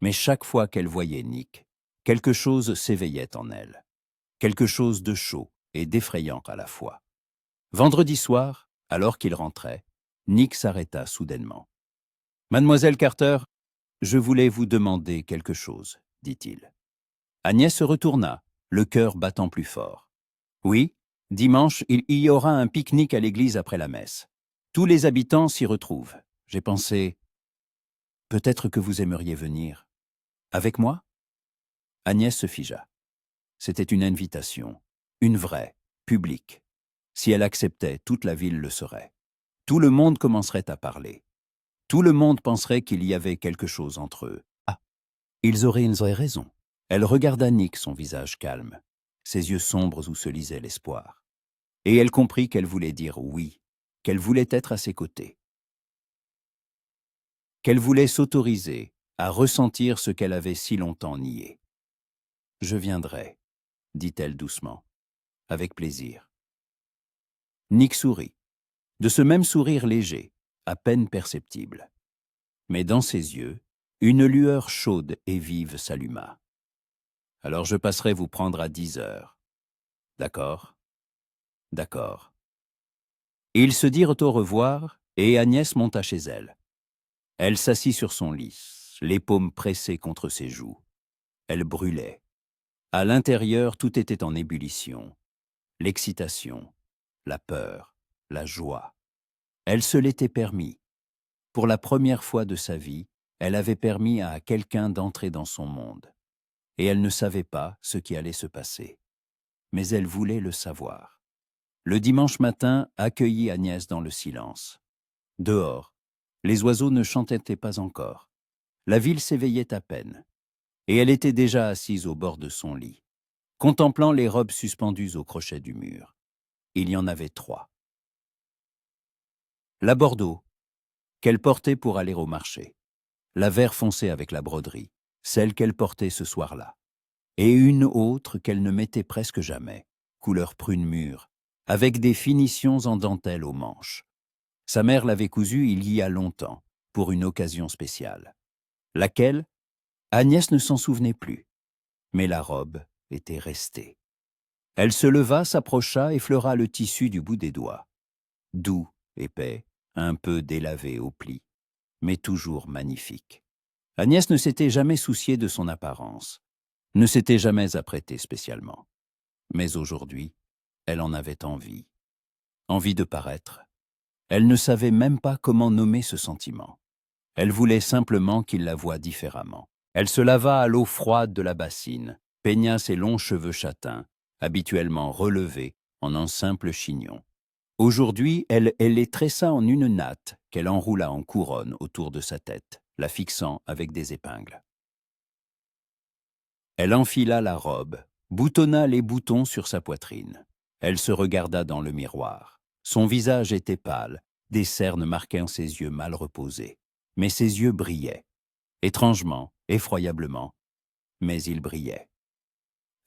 Mais chaque fois qu'elle voyait Nick, quelque chose s'éveillait en elle, quelque chose de chaud et d'effrayant à la fois. Vendredi soir, alors qu'il rentrait, Nick s'arrêta soudainement. « Mademoiselle Carter, je voulais vous demander quelque chose, dit-il. » Agnès se retourna, le cœur battant plus fort. « Oui, dimanche, il y aura un pique-nique à l'église après la messe. Tous les habitants s'y retrouvent. J'ai pensé, peut-être que vous aimeriez venir. Avec moi ?» Agnès se figea. C'était une invitation, une vraie, publique. Si elle acceptait, toute la ville le saurait. Tout le monde commencerait à parler. Tout le monde penserait qu'il y avait quelque chose entre eux. Ah, ils auraient raison. Elle regarda Nick, son visage calme, ses yeux sombres où se lisait l'espoir. Et elle comprit qu'elle voulait dire oui, qu'elle voulait être à ses côtés. Qu'elle voulait s'autoriser à ressentir ce qu'elle avait si longtemps nié. « Je viendrai, » dit-elle doucement, avec plaisir. Nick sourit, de ce même sourire léger, à peine perceptible. Mais dans ses yeux, une lueur chaude et vive s'alluma. « Alors je passerai vous prendre à 10 heures. D'accord ? D'accord. » Ils se dirent au revoir et Agnès monta chez elle. Elle s'assit sur son lit, les paumes pressées contre ses joues. Elle brûlait. À l'intérieur, tout était en ébullition. L'excitation, la peur, la joie. Elle se l'était permis. Pour la première fois de sa vie, elle avait permis à quelqu'un d'entrer dans son monde. Et elle ne savait pas ce qui allait se passer. Mais elle voulait le savoir. Le dimanche matin accueillit Agnès dans le silence. Dehors, les oiseaux ne chantaient pas encore. La ville s'éveillait à peine. Et elle était déjà assise au bord de son lit, contemplant les robes suspendues au crochet du mur. Il y en avait 3. La bordeaux, qu'elle portait pour aller au marché. La vert foncé avec la broderie, celle qu'elle portait ce soir-là. Et une autre qu'elle ne mettait presque jamais, couleur prune mûre, avec des finitions en dentelle aux manches. Sa mère l'avait cousue il y a longtemps, pour une occasion spéciale. Laquelle? Agnès ne s'en souvenait plus. Mais la robe était restée. Elle se leva, s'approcha, effleura le tissu du bout des doigts. Doux, épais, un peu délavé au pli, mais toujours magnifique. Agnès ne s'était jamais souciée de son apparence, ne s'était jamais apprêtée spécialement. Mais aujourd'hui, elle en avait envie. Envie de paraître. Elle ne savait même pas comment nommer ce sentiment. Elle voulait simplement qu'il la voie différemment. Elle se lava à l'eau froide de la bassine, peigna ses longs cheveux châtains, habituellement relevés en un simple chignon. Aujourd'hui, elle les tressa en une natte qu'elle enroula en couronne autour de sa tête, la fixant avec des épingles. Elle enfila la robe, boutonna les boutons sur sa poitrine. Elle se regarda dans le miroir. Son visage était pâle, des cernes marquant ses yeux mal reposés. Mais ses yeux brillaient. Étrangement, effroyablement, mais ils brillaient.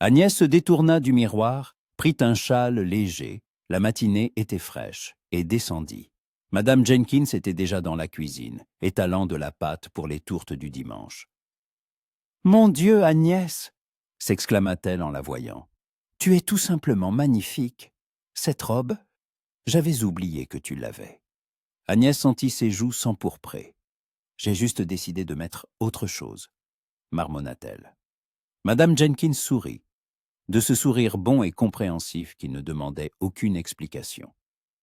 Agnès se détourna du miroir, prit un châle léger, la matinée était fraîche, et descendit. Madame Jenkins était déjà dans la cuisine, étalant de la pâte pour les tourtes du dimanche. « Mon Dieu, Agnès !» s'exclama-t-elle en la voyant. « Tu es tout simplement magnifique. Cette robe, j'avais oublié que tu l'avais. » Agnès sentit ses joues s'empourprer. « J'ai juste décidé de mettre autre chose, » marmonna-t-elle. Madame Jenkins sourit, de ce sourire bon et compréhensif qui ne demandait aucune explication.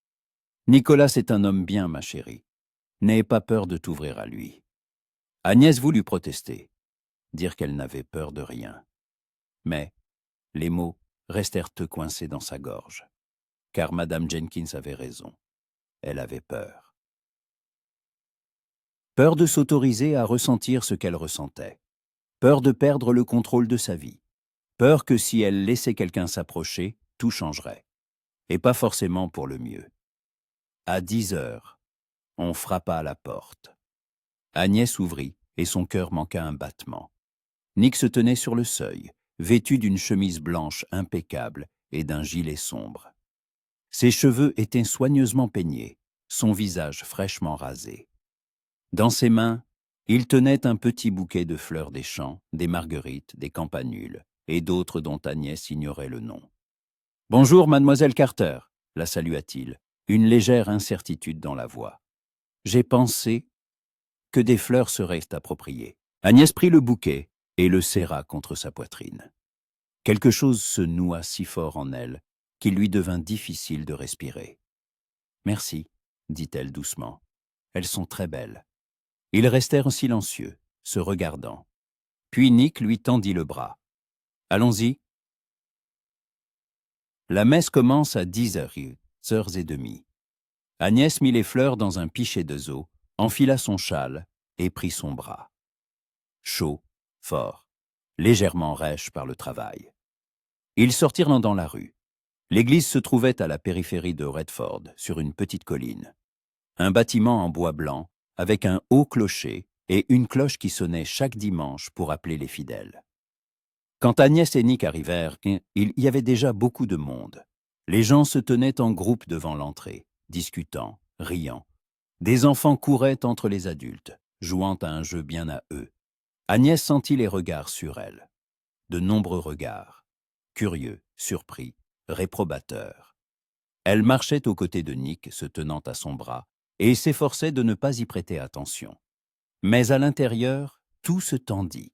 « Nicolas est un homme bien, ma chérie. N'aie pas peur de t'ouvrir à lui. » Agnès voulut protester, dire qu'elle n'avait peur de rien. Mais les mots restèrent coincés dans sa gorge, car Madame Jenkins avait raison. Elle avait peur. Peur de s'autoriser à ressentir ce qu'elle ressentait. Peur de perdre le contrôle de sa vie. Peur que si elle laissait quelqu'un s'approcher, tout changerait. Et pas forcément pour le mieux. À 10 heures, on frappa à la porte. Agnès ouvrit et son cœur manqua un battement. Nick se tenait sur le seuil, vêtu d'une chemise blanche impeccable et d'un gilet sombre. Ses cheveux étaient soigneusement peignés, son visage fraîchement rasé. Dans ses mains, il tenait un petit bouquet de fleurs des champs, des marguerites, des campanules et d'autres dont Agnès ignorait le nom. « Bonjour, mademoiselle Carter », la salua-t-il, une légère incertitude dans la voix. « J'ai pensé que des fleurs seraient appropriées. » Agnès prit le bouquet et le serra contre sa poitrine. Quelque chose se noua si fort en elle qu'il lui devint difficile de respirer. « Merci, » dit-elle doucement. « Elles sont très belles. » Ils restèrent silencieux, se regardant. Puis Nick lui tendit le bras. « Allons-y. » La messe commence à 10h30. Agnès mit les fleurs dans un pichet de seau, enfila son châle et prit son bras. Chaud, fort, légèrement rêche par le travail. Ils sortirent dans la rue. L'église se trouvait à la périphérie de Redford, sur une petite colline. Un bâtiment en bois blanc, avec un haut clocher et une cloche qui sonnait chaque dimanche pour appeler les fidèles. Quand Agnès et Nick arrivèrent, il y avait déjà beaucoup de monde. Les gens se tenaient en groupe devant l'entrée, discutant, riant. Des enfants couraient entre les adultes, jouant à un jeu bien à eux. Agnès sentit les regards sur elle. De nombreux regards, curieux, surpris, réprobateurs. Elle marchait aux côtés de Nick, se tenant à son bras, et s'efforçait de ne pas y prêter attention. Mais à l'intérieur, tout se tendit.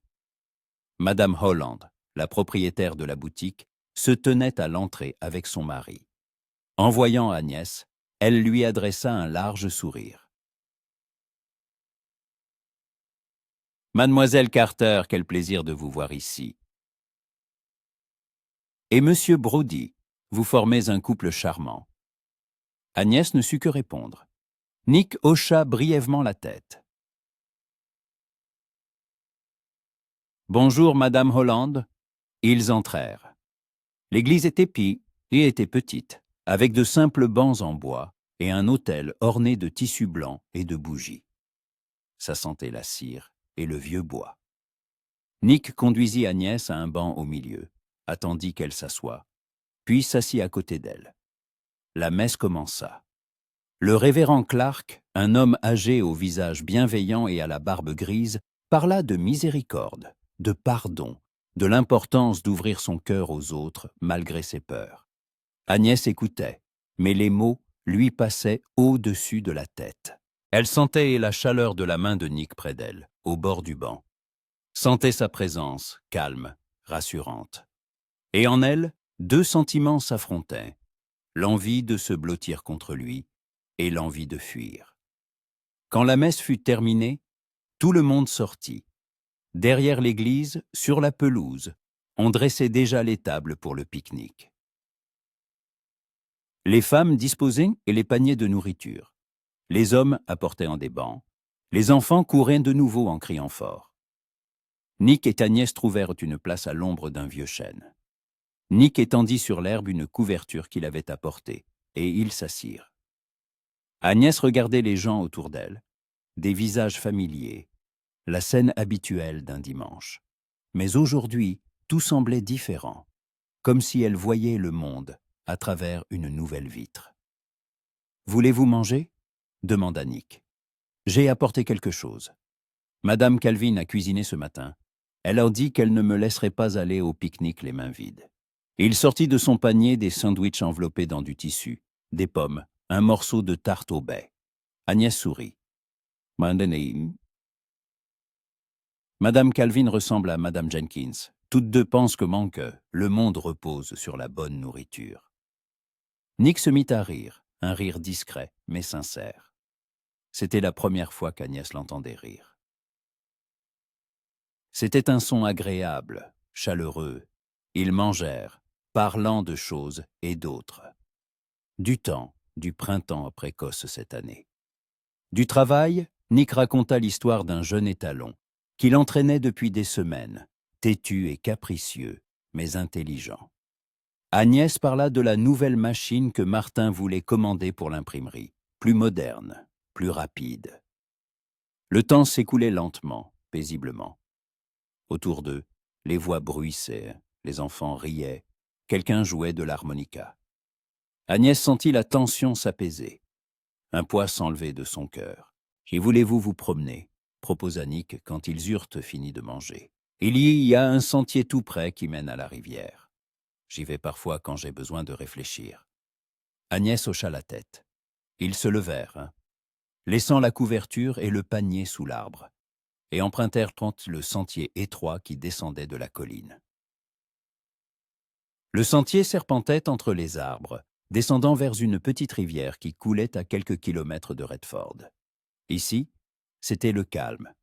Madame Holland, la propriétaire de la boutique, se tenait à l'entrée avec son mari. En voyant Agnès, elle lui adressa un large sourire. « Mademoiselle Carter, quel plaisir de vous voir ici. Et Monsieur Brody, vous formez un couple charmant. » Agnès ne sut que répondre. Nick hocha brièvement la tête. « Bonjour, Madame Holland. » Ils entrèrent. L'église était et était petite, avec de simples bancs en bois et un autel orné de tissu blanc et de bougies. Ça sentait la cire et le vieux bois. Nick conduisit Agnès à un banc au milieu, attendit qu'elle s'assoie, puis s'assit à côté d'elle. La messe commença. Le révérend Clark, un homme âgé au visage bienveillant et à la barbe grise, parla de miséricorde, de pardon, de l'importance d'ouvrir son cœur aux autres malgré ses peurs. Agnès écoutait, mais les mots lui passaient au-dessus de la tête. Elle sentait la chaleur de la main de Nick près d'elle, au bord du banc. Sentait sa présence, calme, rassurante. Et en elle, deux sentiments s'affrontaient, l'envie de se blottir contre lui et l'envie de fuir. Quand la messe fut terminée, tout le monde sortit. Derrière l'église, sur la pelouse, on dressait déjà les tables pour le pique-nique. Les femmes disposaient les paniers de nourriture. Les hommes apportaient en des bancs. Les enfants couraient de nouveau en criant fort. Nick et Agnès trouvèrent une place à l'ombre d'un vieux chêne. Nick étendit sur l'herbe une couverture qu'il avait apportée, et ils s'assirent. Agnès regardait les gens autour d'elle, des visages familiers, la scène habituelle d'un dimanche. Mais aujourd'hui, tout semblait différent, comme si elle voyait le monde à travers une nouvelle vitre. « Voulez-vous manger ?» demanda Nick. « J'ai apporté quelque chose. Madame Calvin a cuisiné ce matin. Elle a dit qu'elle ne me laisserait pas aller au pique-nique les mains vides. » Il sortit de son panier des sandwichs enveloppés dans du tissu, des pommes, un morceau de tarte au baies. Agnès sourit. « Madame Calvin ressemble à Madame Jenkins. Toutes deux pensent que le monde repose sur la bonne nourriture. » Nick se mit à rire, un rire discret, mais sincère. C'était la première fois qu'Agnès l'entendait rire. C'était un son agréable, chaleureux. Ils mangèrent, parlant de choses et d'autres. Du temps, du printemps précoce cette année. Du travail, Nick raconta l'histoire d'un jeune étalon qu'il entraînait depuis des semaines, têtu et capricieux, mais intelligent. Agnès parla de la nouvelle machine que Martin voulait commander pour l'imprimerie, plus moderne, plus rapide. Le temps s'écoulait lentement, paisiblement. Autour d'eux, Les voix bruissaient, les enfants riaient, quelqu'un jouait de l'harmonica. Agnès sentit la tension s'apaiser. Un poids s'enlever de son cœur. « Y voulez-vous vous promener ?» proposa Nick quand ils eurent fini de manger. « Il y a un sentier tout près qui mène à la rivière. J'y vais parfois quand j'ai besoin de réfléchir. » Agnès hocha la tête. Ils se levèrent, laissant la couverture et le panier sous l'arbre, et empruntèrent le sentier étroit qui descendait de la colline. Le sentier serpentait entre les arbres, descendant vers une petite rivière qui coulait à quelques kilomètres de Redford. Ici, c'était le calme.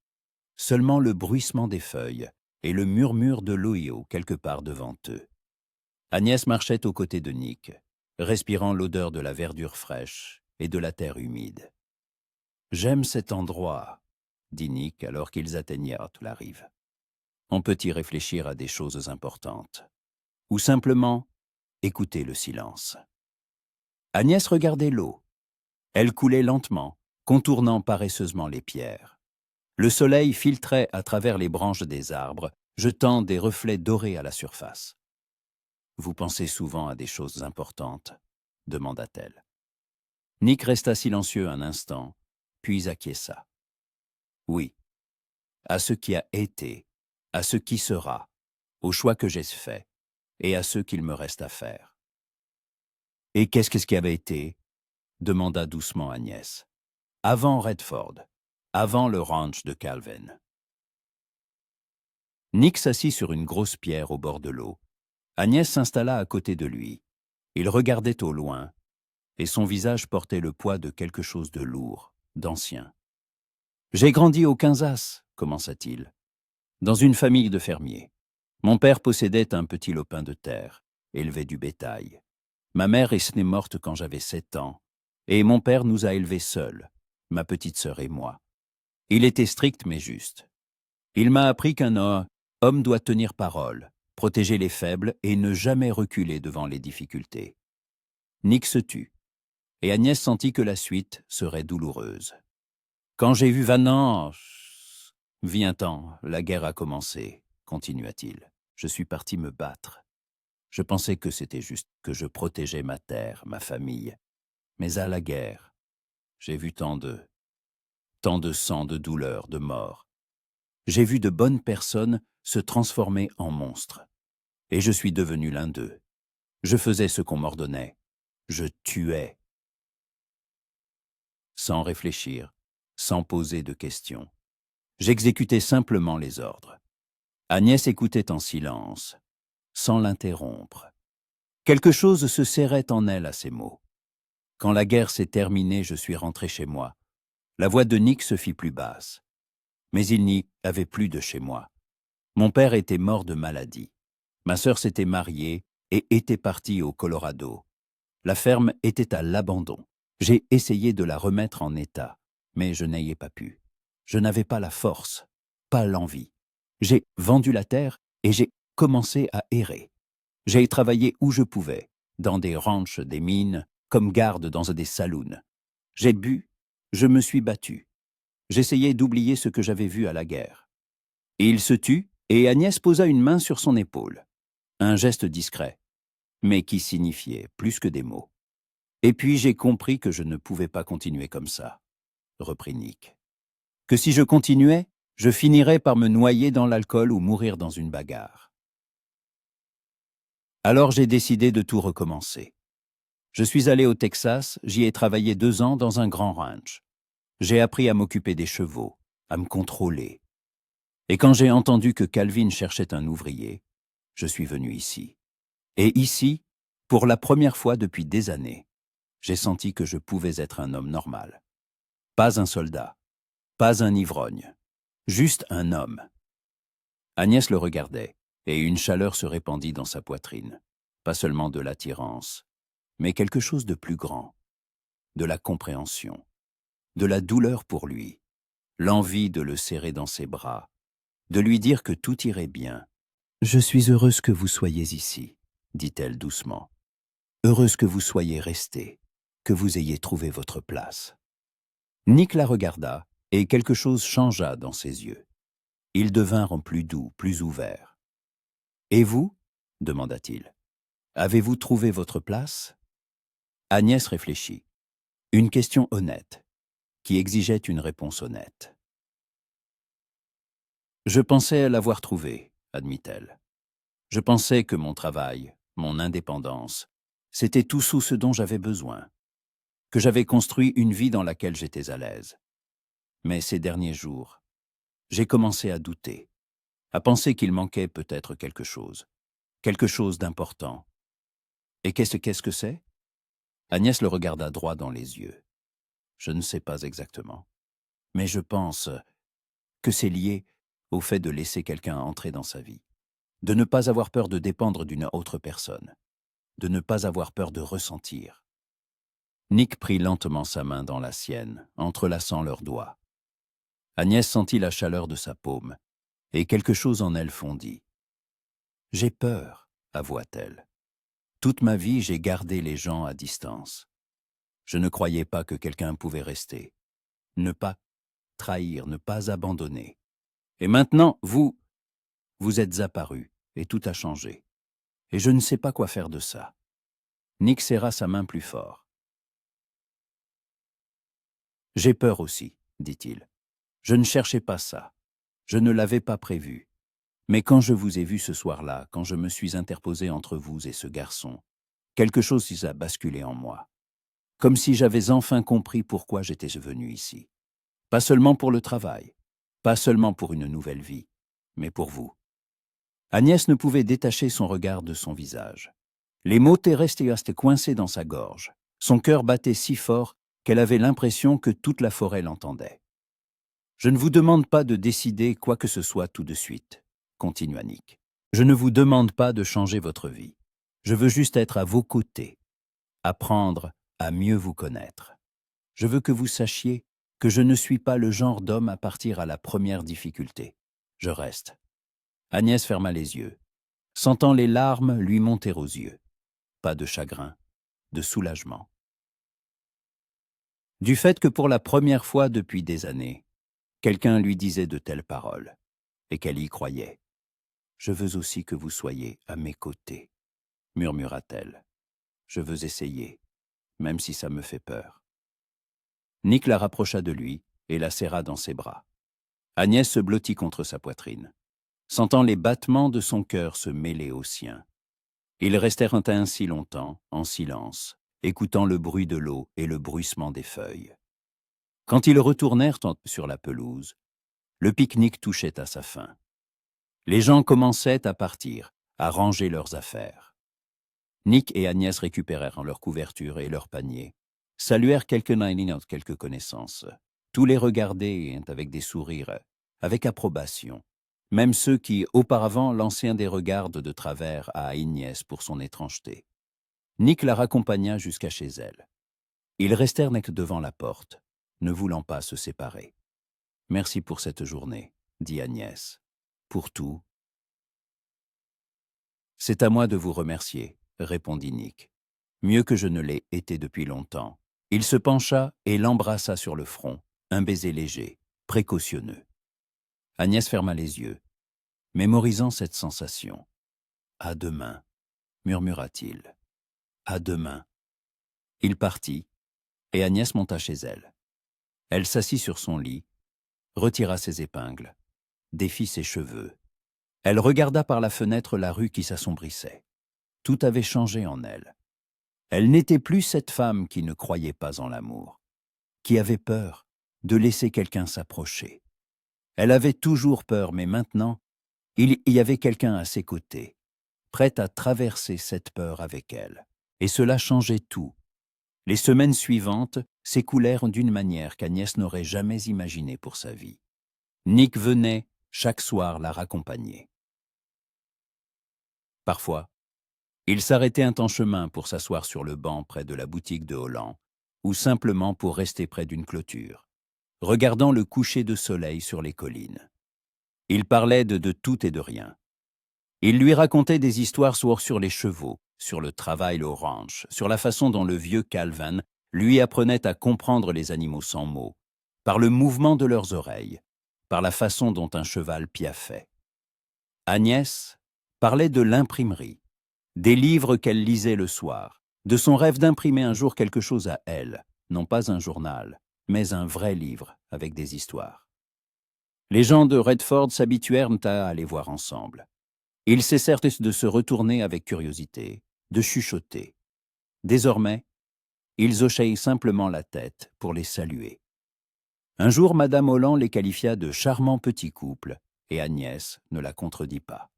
Seulement le bruissement des feuilles et le murmure de l'Ohio quelque part devant eux. Agnès marchait aux côtés de Nick, respirant l'odeur de la verdure fraîche et de la terre humide. « J'aime cet endroit », dit Nick alors qu'ils atteignirent la rive. « On peut y réfléchir à des choses importantes. Ou simplement écouter le silence. » Agnès regardait l'eau. Elle coulait lentement, contournant paresseusement les pierres. Le soleil filtrait à travers les branches des arbres, jetant des reflets dorés à la surface. « Vous pensez souvent à des choses importantes ?» demanda-t-elle. Nick resta silencieux un instant, puis acquiesça. « Oui, à ce qui a été, à ce qui sera, aux choix que j'ai faits, et à ceux qu'il me reste à faire. » « Et qu'est-ce qui avait été ?» demanda doucement Agnès. « Avant Redford, avant le ranch de Calvin. » Nick s'assit sur une grosse pierre au bord de l'eau. Agnès s'installa à côté de lui. Il regardait au loin, et son visage portait le poids de quelque chose de lourd, d'ancien. « J'ai grandi au Kansas, » commença-t-il, « dans une famille de fermiers. Mon père possédait un petit lopin de terre, élevait du bétail. Ma mère est née morte quand j'avais 7 ans, et mon père nous a élevés seuls, ma petite sœur et moi. Il était strict mais juste. Il m'a appris qu'un homme doit tenir parole, protéger les faibles et ne jamais reculer devant les difficultés. » Nick se tut, et Agnès sentit que la suite serait douloureuse. « Quand j'ai vu Vannan, vient-en, la guerre a commencé, continua-t-il. Je suis parti me battre. Je pensais que c'était juste, que je protégeais ma terre, ma famille. Mais à la guerre, j'ai vu tant de sang, de douleur, de mort. J'ai vu de bonnes personnes se transformer en monstres. Et je suis devenu l'un d'eux. Je faisais ce qu'on m'ordonnait. Je tuais. Sans réfléchir, sans poser de questions. J'exécutais simplement les ordres. Agnès écoutait en silence, sans l'interrompre. Quelque chose se serrait en elle à ces mots. Quand la guerre s'est terminée, je suis rentré chez moi. La voix de Nick se fit plus basse. Mais il n'y avait plus de chez moi. Mon père était mort de maladie. Ma sœur s'était mariée et était partie au Colorado. La ferme était à l'abandon. J'ai essayé de la remettre en état, mais je n'y ai pas pu. Je n'avais pas la force, pas l'envie. J'ai vendu la terre et j'ai commencé à errer. J'ai travaillé où je pouvais, dans des ranchs, des mines, comme garde dans des saloons. J'ai bu, je me suis battu. J'essayais d'oublier ce que j'avais vu à la guerre. » Il se tut et Agnès posa une main sur son épaule. Un geste discret, mais qui signifiait plus que des mots. « Et puis j'ai compris que je ne pouvais pas continuer comme ça, » reprit Nick. « Que si je continuais, je finirais par me noyer dans l'alcool ou mourir dans une bagarre. Alors j'ai décidé de tout recommencer. Je suis allé au Texas, j'y ai travaillé 2 ans dans un grand ranch. J'ai appris à m'occuper des chevaux, à me contrôler. Et quand j'ai entendu que Calvin cherchait un ouvrier, je suis venu ici. Et ici, pour la première fois depuis des années, j'ai senti que je pouvais être un homme normal. Pas un soldat, pas un ivrogne, juste un homme. » Agnès le regardait, et une chaleur se répandit dans sa poitrine. Pas seulement de l'attirance, mais quelque chose de plus grand, de la compréhension, de la douleur pour lui, l'envie de le serrer dans ses bras, de lui dire que tout irait bien. « Je suis heureuse que vous soyez ici, » dit-elle doucement. « Heureuse que vous soyez resté, que vous ayez trouvé votre place. » Nick la regarda, et quelque chose changea dans ses yeux. Ils devinrent plus doux, plus ouverts. Et vous? Demanda-t-il. Avez-vous trouvé votre place? Agnès réfléchit. Une question honnête, qui exigeait une réponse honnête. Je pensais l'avoir trouvée, admit-elle. Je pensais que mon travail, mon indépendance, c'était tout ce dont j'avais besoin, que j'avais construit une vie dans laquelle j'étais à l'aise. Mais ces derniers jours, j'ai commencé à douter, à penser qu'il manquait peut-être quelque chose d'important. Et qu'est-ce que c'est? Agnès le regarda droit dans les yeux. Je ne sais pas exactement, mais je pense que c'est lié au fait de laisser quelqu'un entrer dans sa vie, de ne pas avoir peur de dépendre d'une autre personne, de ne pas avoir peur de ressentir. Nick prit lentement sa main dans la sienne, entrelaçant leurs doigts. Agnès sentit la chaleur de sa paume, et quelque chose en elle fondit. « J'ai peur, avoua-t-elle. Toute ma vie, j'ai gardé les gens à distance. Je ne croyais pas que quelqu'un pouvait rester, ne pas trahir, ne pas abandonner. Et maintenant, vous êtes apparu, et tout a changé. Et je ne sais pas quoi faire de ça. » Nick serra sa main plus fort. « J'ai peur aussi, dit-il. Je ne cherchais pas ça. Je ne l'avais pas prévu. Mais quand je vous ai vu ce soir-là, quand je me suis interposé entre vous et ce garçon, quelque chose s'y a basculé en moi. Comme si j'avais enfin compris pourquoi j'étais venu ici. Pas seulement pour le travail, pas seulement pour une nouvelle vie, mais pour vous. » Agnès ne pouvait détacher son regard de son visage. Les mots restaient coincés dans sa gorge. Son cœur battait si fort qu'elle avait l'impression que toute la forêt l'entendait. « Je ne vous demande pas de décider quoi que ce soit tout de suite, » continua Nick. « Je ne vous demande pas de changer votre vie. Je veux juste être à vos côtés, apprendre à mieux vous connaître. Je veux que vous sachiez que je ne suis pas le genre d'homme à partir à la première difficulté. Je reste. » Agnès ferma les yeux, sentant les larmes lui monter aux yeux. Pas de chagrin, de soulagement. Du fait que pour la première fois depuis des années, quelqu'un lui disait de telles paroles, et qu'elle y croyait. « Je veux aussi que vous soyez à mes côtés, » murmura-t-elle. « Je veux essayer, même si ça me fait peur. » Nick la rapprocha de lui et la serra dans ses bras. Agnès se blottit contre sa poitrine, sentant les battements de son cœur se mêler aux siens. Ils restèrent ainsi longtemps, en silence, écoutant le bruit de l'eau et le bruissement des feuilles. Quand ils retournèrent sur la pelouse, le pique-nique touchait à sa fin. Les gens commençaient à partir, à ranger leurs affaires. Nick et Agnès récupérèrent leurs couvertures et leurs paniers, saluèrent quelques connaissances. Tous les regardaient avec des sourires, avec approbation. Même ceux qui, auparavant, lançaient des regards de travers à Agnès pour son étrangeté. Nick la raccompagna jusqu'à chez elle. Ils restèrent devant la porte, ne voulant pas se séparer. « Merci pour cette journée, » dit Agnès. « Pour tout. »« C'est à moi de vous remercier, » répondit Nick. « Mieux que je ne l'ai été depuis longtemps. » Il se pencha et l'embrassa sur le front, un baiser léger, précautionneux. Agnès ferma les yeux, mémorisant cette sensation. « À demain, » murmura-t-il. « À demain. » Il partit, et Agnès monta chez elle. Elle s'assit sur son lit, retira ses épingles, défit ses cheveux. Elle regarda par la fenêtre la rue qui s'assombrissait. Tout avait changé en elle. Elle n'était plus cette femme qui ne croyait pas en l'amour, qui avait peur de laisser quelqu'un s'approcher. Elle avait toujours peur, mais maintenant, il y avait quelqu'un à ses côtés, prêt à traverser cette peur avec elle. Et cela changeait tout. Les semaines suivantes s'écoulèrent d'une manière qu'Agnès n'aurait jamais imaginée pour sa vie. Nick venait chaque soir la raccompagner. Parfois, il s'arrêtait un temps chemin pour s'asseoir sur le banc près de la boutique de Holland, ou simplement pour rester près d'une clôture, regardant le coucher de soleil sur les collines. Il parlait de tout et de rien. Il lui racontait des histoires sur les chevaux, sur le travail au ranch, sur la façon dont le vieux Calvin lui apprenait à comprendre les animaux sans mots, par le mouvement de leurs oreilles, par la façon dont un cheval piaffait. Agnès parlait de l'imprimerie, des livres qu'elle lisait le soir, de son rêve d'imprimer un jour quelque chose à elle, non pas un journal, mais un vrai livre avec des histoires. Les gens de Redford s'habituèrent à aller voir ensemble. Ils cessèrent de se retourner avec curiosité, de chuchoter. Désormais, ils hochaient simplement la tête pour les saluer. Un jour, Madame Holland les qualifia de charmants petits couples, et Agnès ne la contredit pas.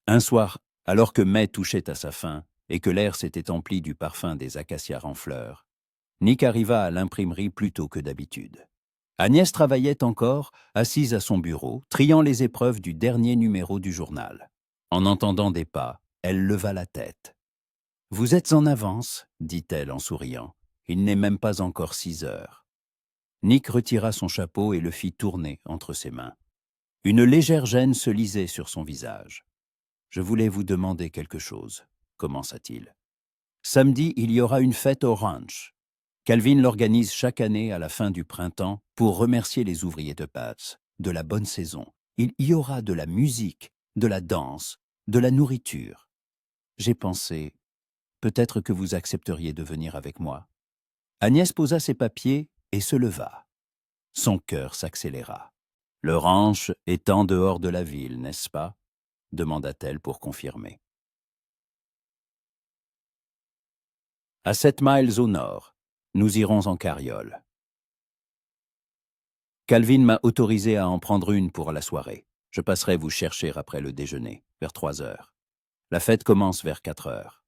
Un soir, alors que mai touchait à sa fin et que l'air s'était empli du parfum des acacias en fleurs, Nick arriva à l'imprimerie plus tôt que d'habitude. Agnès travaillait encore, assise à son bureau, triant les épreuves du dernier numéro du journal. En entendant des pas, elle leva la tête. « Vous êtes en avance, dit-elle en souriant. Il n'est même pas encore 6 heures. » Nick retira son chapeau et le fit tourner entre ses mains. Une légère gêne se lisait sur son visage. « Je voulais vous demander quelque chose, » commença-t-il. « Samedi, il y aura une fête au ranch. Calvin l'organise chaque année à la fin du printemps pour remercier les ouvriers de Pabst de la bonne saison. Il y aura de la musique, de la danse, de la nourriture. J'ai pensé, peut-être que vous accepteriez de venir avec moi. » Agnès posa ses papiers et se leva. Son cœur s'accéléra. « Le ranch est en dehors de la ville, n'est-ce pas ?» demanda-t-elle pour confirmer. À 7 miles au nord, nous irons en carriole. Calvin m'a autorisé à en prendre une pour la soirée. Je passerai vous chercher après le déjeuner, vers 3 heures. La fête commence vers 4 heures.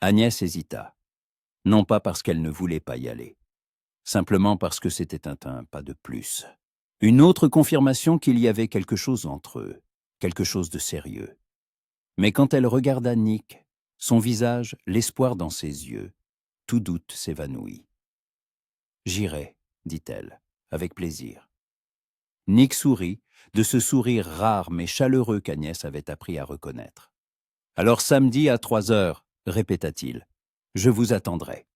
Agnès hésita. Non pas parce qu'elle ne voulait pas y aller, simplement parce que c'était un pas de plus. Une autre confirmation qu'il y avait quelque chose entre eux, quelque chose de sérieux. Mais quand elle regarda Nick, son visage, l'espoir dans ses yeux, tout doute s'évanouit. « J'irai, » dit-elle, avec plaisir. Nick sourit, de ce sourire rare mais chaleureux qu'Agnès avait appris à reconnaître. « Alors samedi à 3 heures, » répéta-t-il, « je vous attendrai. »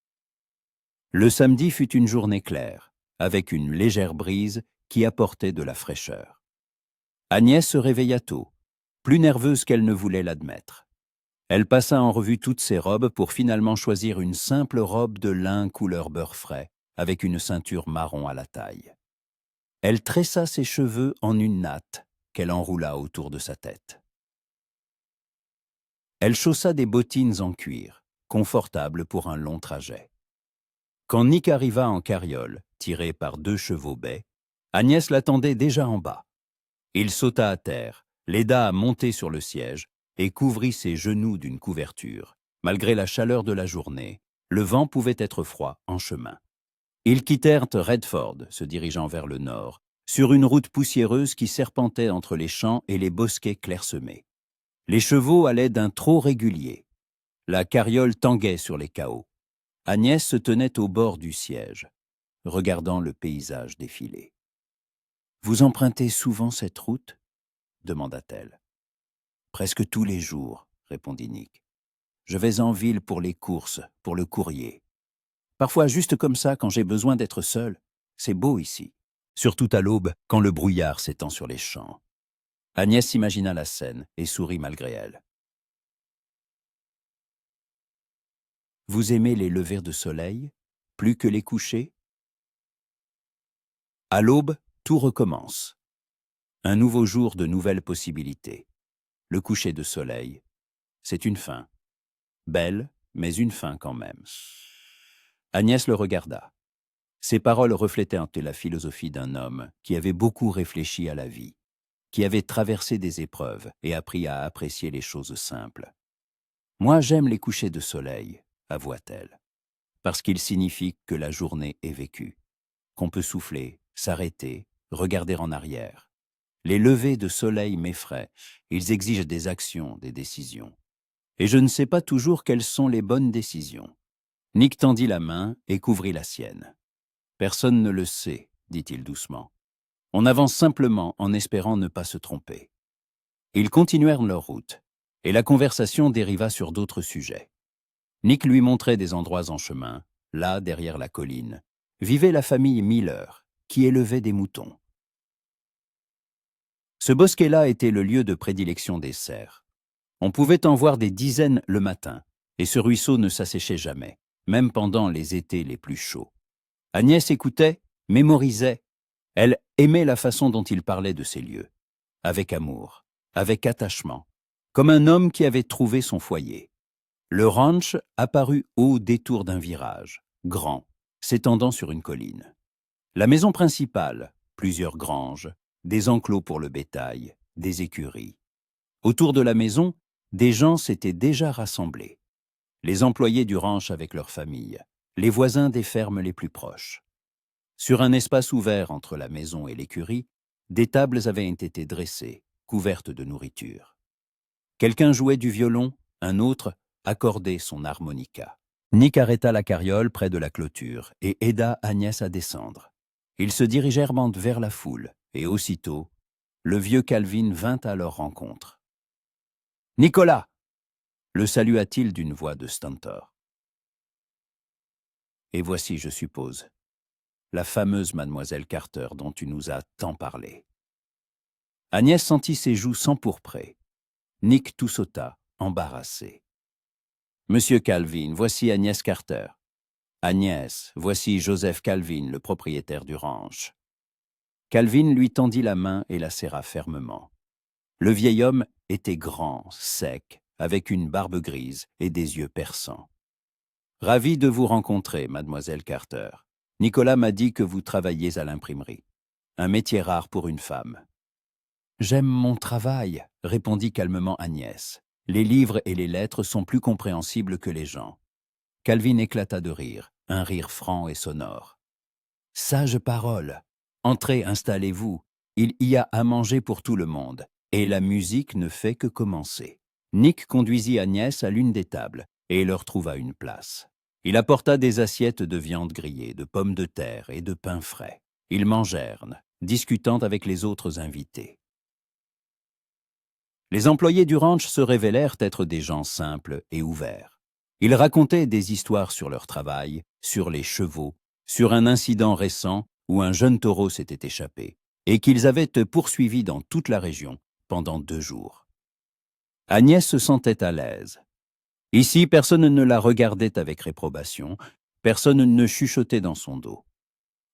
Le samedi fut une journée claire, avec une légère brise qui apportait de la fraîcheur. Agnès se réveilla tôt, plus nerveuse qu'elle ne voulait l'admettre. Elle passa en revue toutes ses robes pour finalement choisir une simple robe de lin couleur beurre frais, avec une ceinture marron à la taille. Elle tressa ses cheveux en une natte qu'elle enroula autour de sa tête. Elle chaussa des bottines en cuir, confortables pour un long trajet. Quand Nick arriva en carriole, tiré par 2 chevaux bais, Agnès l'attendait déjà en bas. Il sauta à terre, l'aida à monter sur le siège et couvrit ses genoux d'une couverture. Malgré la chaleur de la journée, le vent pouvait être froid en chemin. Ils quittèrent Redford, se dirigeant vers le nord, sur une route poussiéreuse qui serpentait entre les champs et les bosquets clairsemés. Les chevaux allaient d'un trot régulier. La carriole tanguait sur les cahots. Agnès se tenait au bord du siège, regardant le paysage défiler. « Vous empruntez souvent cette route ?» demanda-t-elle. « Presque tous les jours, » répondit Nick. « Je vais en ville pour les courses, pour le courrier. Parfois juste comme ça, quand j'ai besoin d'être seul. C'est beau ici, surtout à l'aube, quand le brouillard s'étend sur les champs. » Agnès imagina la scène et sourit malgré elle. « Vous aimez les levers de soleil, plus que les couchers ?» À l'aube, tout recommence. Un nouveau jour de nouvelles possibilités. Le coucher de soleil, c'est une fin. Belle, mais une fin quand même. Agnès le regarda. Ses paroles reflétaient la philosophie d'un homme qui avait beaucoup réfléchi à la vie, qui avait traversé des épreuves et appris à apprécier les choses simples. « Moi, j'aime les couchers de soleil, » avoua-t-elle, parce qu'ils signifient que la journée est vécue, qu'on peut souffler, s'arrêter, regarder en arrière. Les levers de soleil m'effraient, ils exigent des actions, des décisions. Et je ne sais pas toujours quelles sont les bonnes décisions. Nick tendit la main et couvrit la sienne. « Personne ne le sait, » dit-il doucement. « On avance simplement en espérant ne pas se tromper. » Ils continuèrent leur route, et la conversation dériva sur d'autres sujets. Nick lui montrait des endroits en chemin. Là, derrière la colline, vivait la famille Miller, qui élevait des moutons. Ce bosquet-là était le lieu de prédilection des cerfs. On pouvait en voir des dizaines le matin, et ce ruisseau ne s'asséchait jamais, même pendant les étés les plus chauds. Agnès écoutait, mémorisait. Elle aimait la façon dont il parlait de ces lieux, avec amour, avec attachement, comme un homme qui avait trouvé son foyer. Le ranch apparut au détour d'un virage, grand, s'étendant sur une colline. La maison principale, plusieurs granges, des enclos pour le bétail, des écuries. Autour de la maison, des gens s'étaient déjà rassemblés. Les employés du ranch avec leurs familles, les voisins des fermes les plus proches. Sur un espace ouvert entre la maison et l'écurie, des tables avaient été dressées, couvertes de nourriture. Quelqu'un jouait du violon, un autre accordait son harmonica. Nick arrêta la carriole près de la clôture et aida Agnès à descendre. Ils se dirigèrent vers la foule, et aussitôt, le vieux Calvin vint à leur rencontre. « Nicolas !» le salua-t-il d'une voix de stentor. « Et voici, je suppose, la fameuse mademoiselle Carter dont tu nous as tant parlé. » Agnès sentit ses joues s'empourprer. Nick tout sauta, embarrassé. « Monsieur Calvin, voici Agnès Carter. » « Agnès, voici Joseph Calvin, le propriétaire du ranch. » Calvin lui tendit la main et la serra fermement. Le vieil homme était grand, sec, avec une barbe grise et des yeux perçants. « Ravi de vous rencontrer, mademoiselle Carter. Nicolas m'a dit que vous travailliez à l'imprimerie. Un métier rare pour une femme. »« J'aime mon travail, » répondit calmement Agnès. « Les livres et les lettres sont plus compréhensibles que les gens. » Calvin éclata de rire, un rire franc et sonore. « Sage parole. Entrez, installez-vous. Il y a à manger pour tout le monde, et la musique ne fait que commencer. » Nick conduisit Agnès à l'une des tables et leur trouva une place. Il apporta des assiettes de viande grillée, de pommes de terre et de pain frais. Ils mangèrent, discutant avec les autres invités. Les employés du ranch se révélèrent être des gens simples et ouverts. Ils racontaient des histoires sur leur travail, sur les chevaux, sur un incident récent où un jeune taureau s'était échappé et qu'ils avaient poursuivi dans toute la région pendant 2 jours. Agnès se sentait à l'aise. Ici, personne ne la regardait avec réprobation, personne ne chuchotait dans son dos.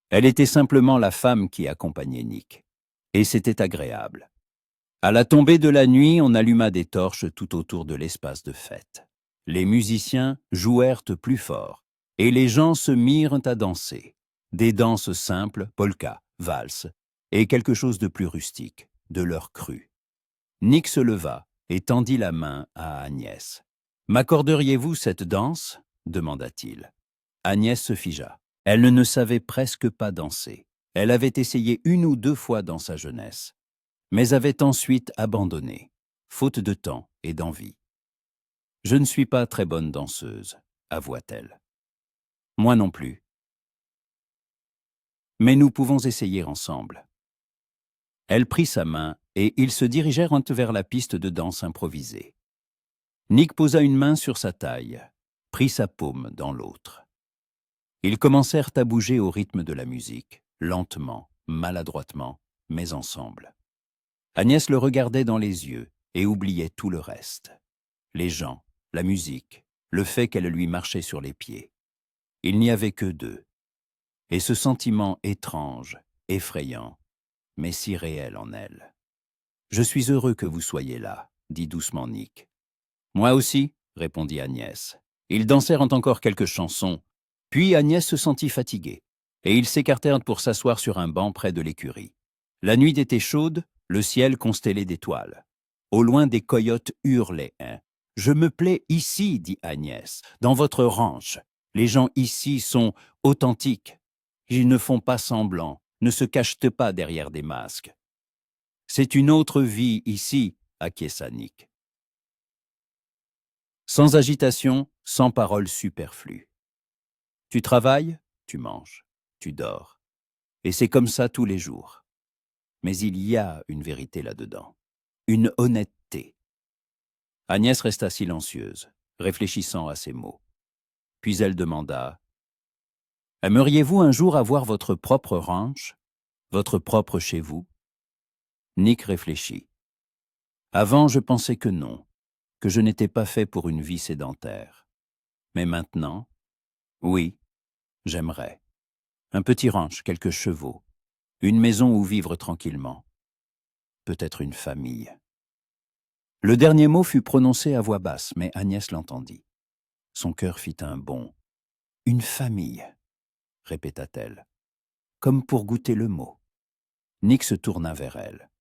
Elle était simplement la femme qui accompagnait Nick, et c'était agréable. À la tombée de la nuit, on alluma des torches tout autour de l'espace de fête. Les musiciens jouèrent plus fort, et les gens se mirent à danser. Des danses simples, polka, valses, et quelque chose de plus rustique, de l'heure crue. Nick se leva et tendit la main à Agnès. « M'accorderiez-vous cette danse ?» demanda-t-il. Agnès se figea. Elle ne savait presque pas danser. Elle avait essayé 1 ou 2 fois dans sa jeunesse, mais avait ensuite abandonné, faute de temps et d'envie. « Je ne suis pas très bonne danseuse, » avoua-t-elle. « Moi non plus. Mais nous pouvons essayer ensemble. » Elle prit sa main et ils se dirigèrent vers la piste de danse improvisée. Nick posa une main sur sa taille, prit sa paume dans l'autre. Ils commencèrent à bouger au rythme de la musique, lentement, maladroitement, mais ensemble. Agnès le regardait dans les yeux et oubliait tout le reste. Les gens, la musique, le fait qu'elle lui marchait sur les pieds. Il n'y avait que 2. Et ce sentiment étrange, effrayant, mais si réel en elle. « Je suis heureux que vous soyez là, » dit doucement Nick. « Moi aussi, » répondit Agnès. Ils dansèrent encore quelques chansons, puis Agnès se sentit fatiguée, et ils s'écartèrent pour s'asseoir sur un banc près de l'écurie. La nuit était chaude, le ciel constellé d'étoiles. Au loin, des coyotes hurlaient. « Je me plais ici, » dit Agnès, « dans votre ranch. Les gens ici sont authentiques. Ils ne font pas semblant, ne se cachent pas derrière des masques. » « C'est une autre vie ici, » acquiesça Nick. Sans agitation, sans paroles superflues. Tu travailles, tu manges, tu dors. Et c'est comme ça tous les jours. Mais il y a une vérité là-dedans, une honnêteté. Agnès resta silencieuse, réfléchissant à ces mots. Puis elle demanda « Aimeriez-vous un jour avoir votre propre ranch, votre propre chez vous ?» Nick réfléchit. Avant, je pensais que non, que je n'étais pas fait pour une vie sédentaire. Mais maintenant, oui, j'aimerais. Un petit ranch, quelques chevaux, une maison où vivre tranquillement, peut-être une famille. Le dernier mot fut prononcé à voix basse, mais Agnès l'entendit. Son cœur fit un bond. Une famille, répéta-t-elle, comme pour goûter le mot. Nick se tourna vers elle.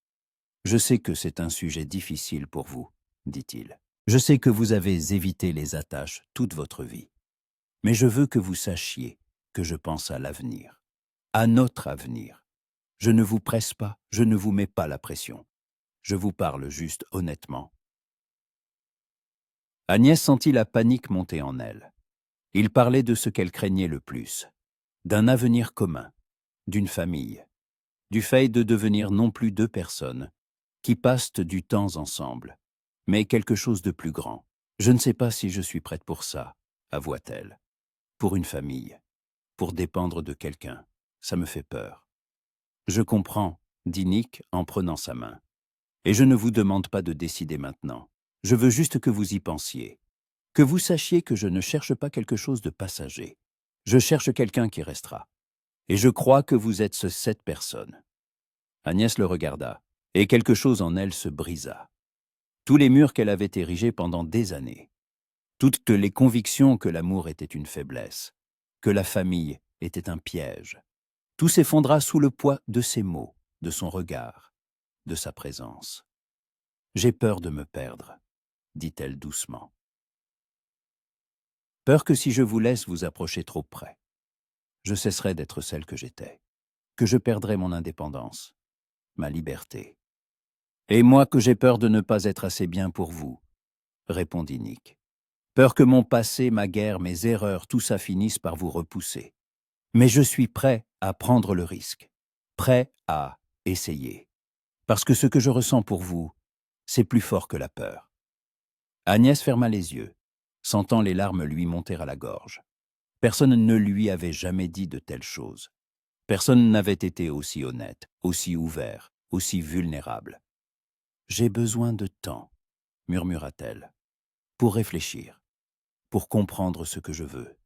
Je sais que c'est un sujet difficile pour vous, dit-il. Je sais que vous avez évité les attaches toute votre vie. Mais je veux que vous sachiez que je pense à l'avenir, à notre avenir. Je ne vous presse pas, je ne vous mets pas la pression. Je vous parle juste honnêtement. Agnès sentit la panique monter en elle. Il parlait de ce qu'elle craignait le plus, d'un avenir commun, d'une famille, du fait de devenir non plus deux personnes, qui passent du temps ensemble, mais quelque chose de plus grand. Je ne sais pas si je suis prête pour ça, avoua-t-elle. Pour une famille, pour dépendre de quelqu'un, ça me fait peur. Je comprends, dit Nick en prenant sa main. Et je ne vous demande pas de décider maintenant. Je veux juste que vous y pensiez. Que vous sachiez que je ne cherche pas quelque chose de passager. Je cherche quelqu'un qui restera. Et je crois que vous êtes cette personne. Agnès le regarda, et quelque chose en elle se brisa. Tous les murs qu'elle avait érigés pendant des années. Toutes les convictions que l'amour était une faiblesse, que la famille était un piège. Tout s'effondra sous le poids de ses mots, de son regard, de sa présence. « J'ai peur de me perdre », dit-elle doucement. « Peur que si je vous laisse vous approcher trop près, je cesserai d'être celle que j'étais, que je perdrai mon indépendance, ma liberté. Et moi que j'ai peur de ne pas être assez bien pour vous, » répondit Nick. « Peur que mon passé, ma guerre, mes erreurs, tout ça finisse par vous repousser. Mais je suis prêt à prendre le risque, prêt à essayer. Parce que ce que je ressens pour vous, c'est plus fort que la peur. » Agnès ferma les yeux, sentant les larmes lui monter à la gorge. Personne ne lui avait jamais dit de telles choses. Personne n'avait été aussi honnête, aussi ouvert, aussi vulnérable. « J'ai besoin de temps, » murmura-t-elle, « pour réfléchir, pour comprendre ce que je veux.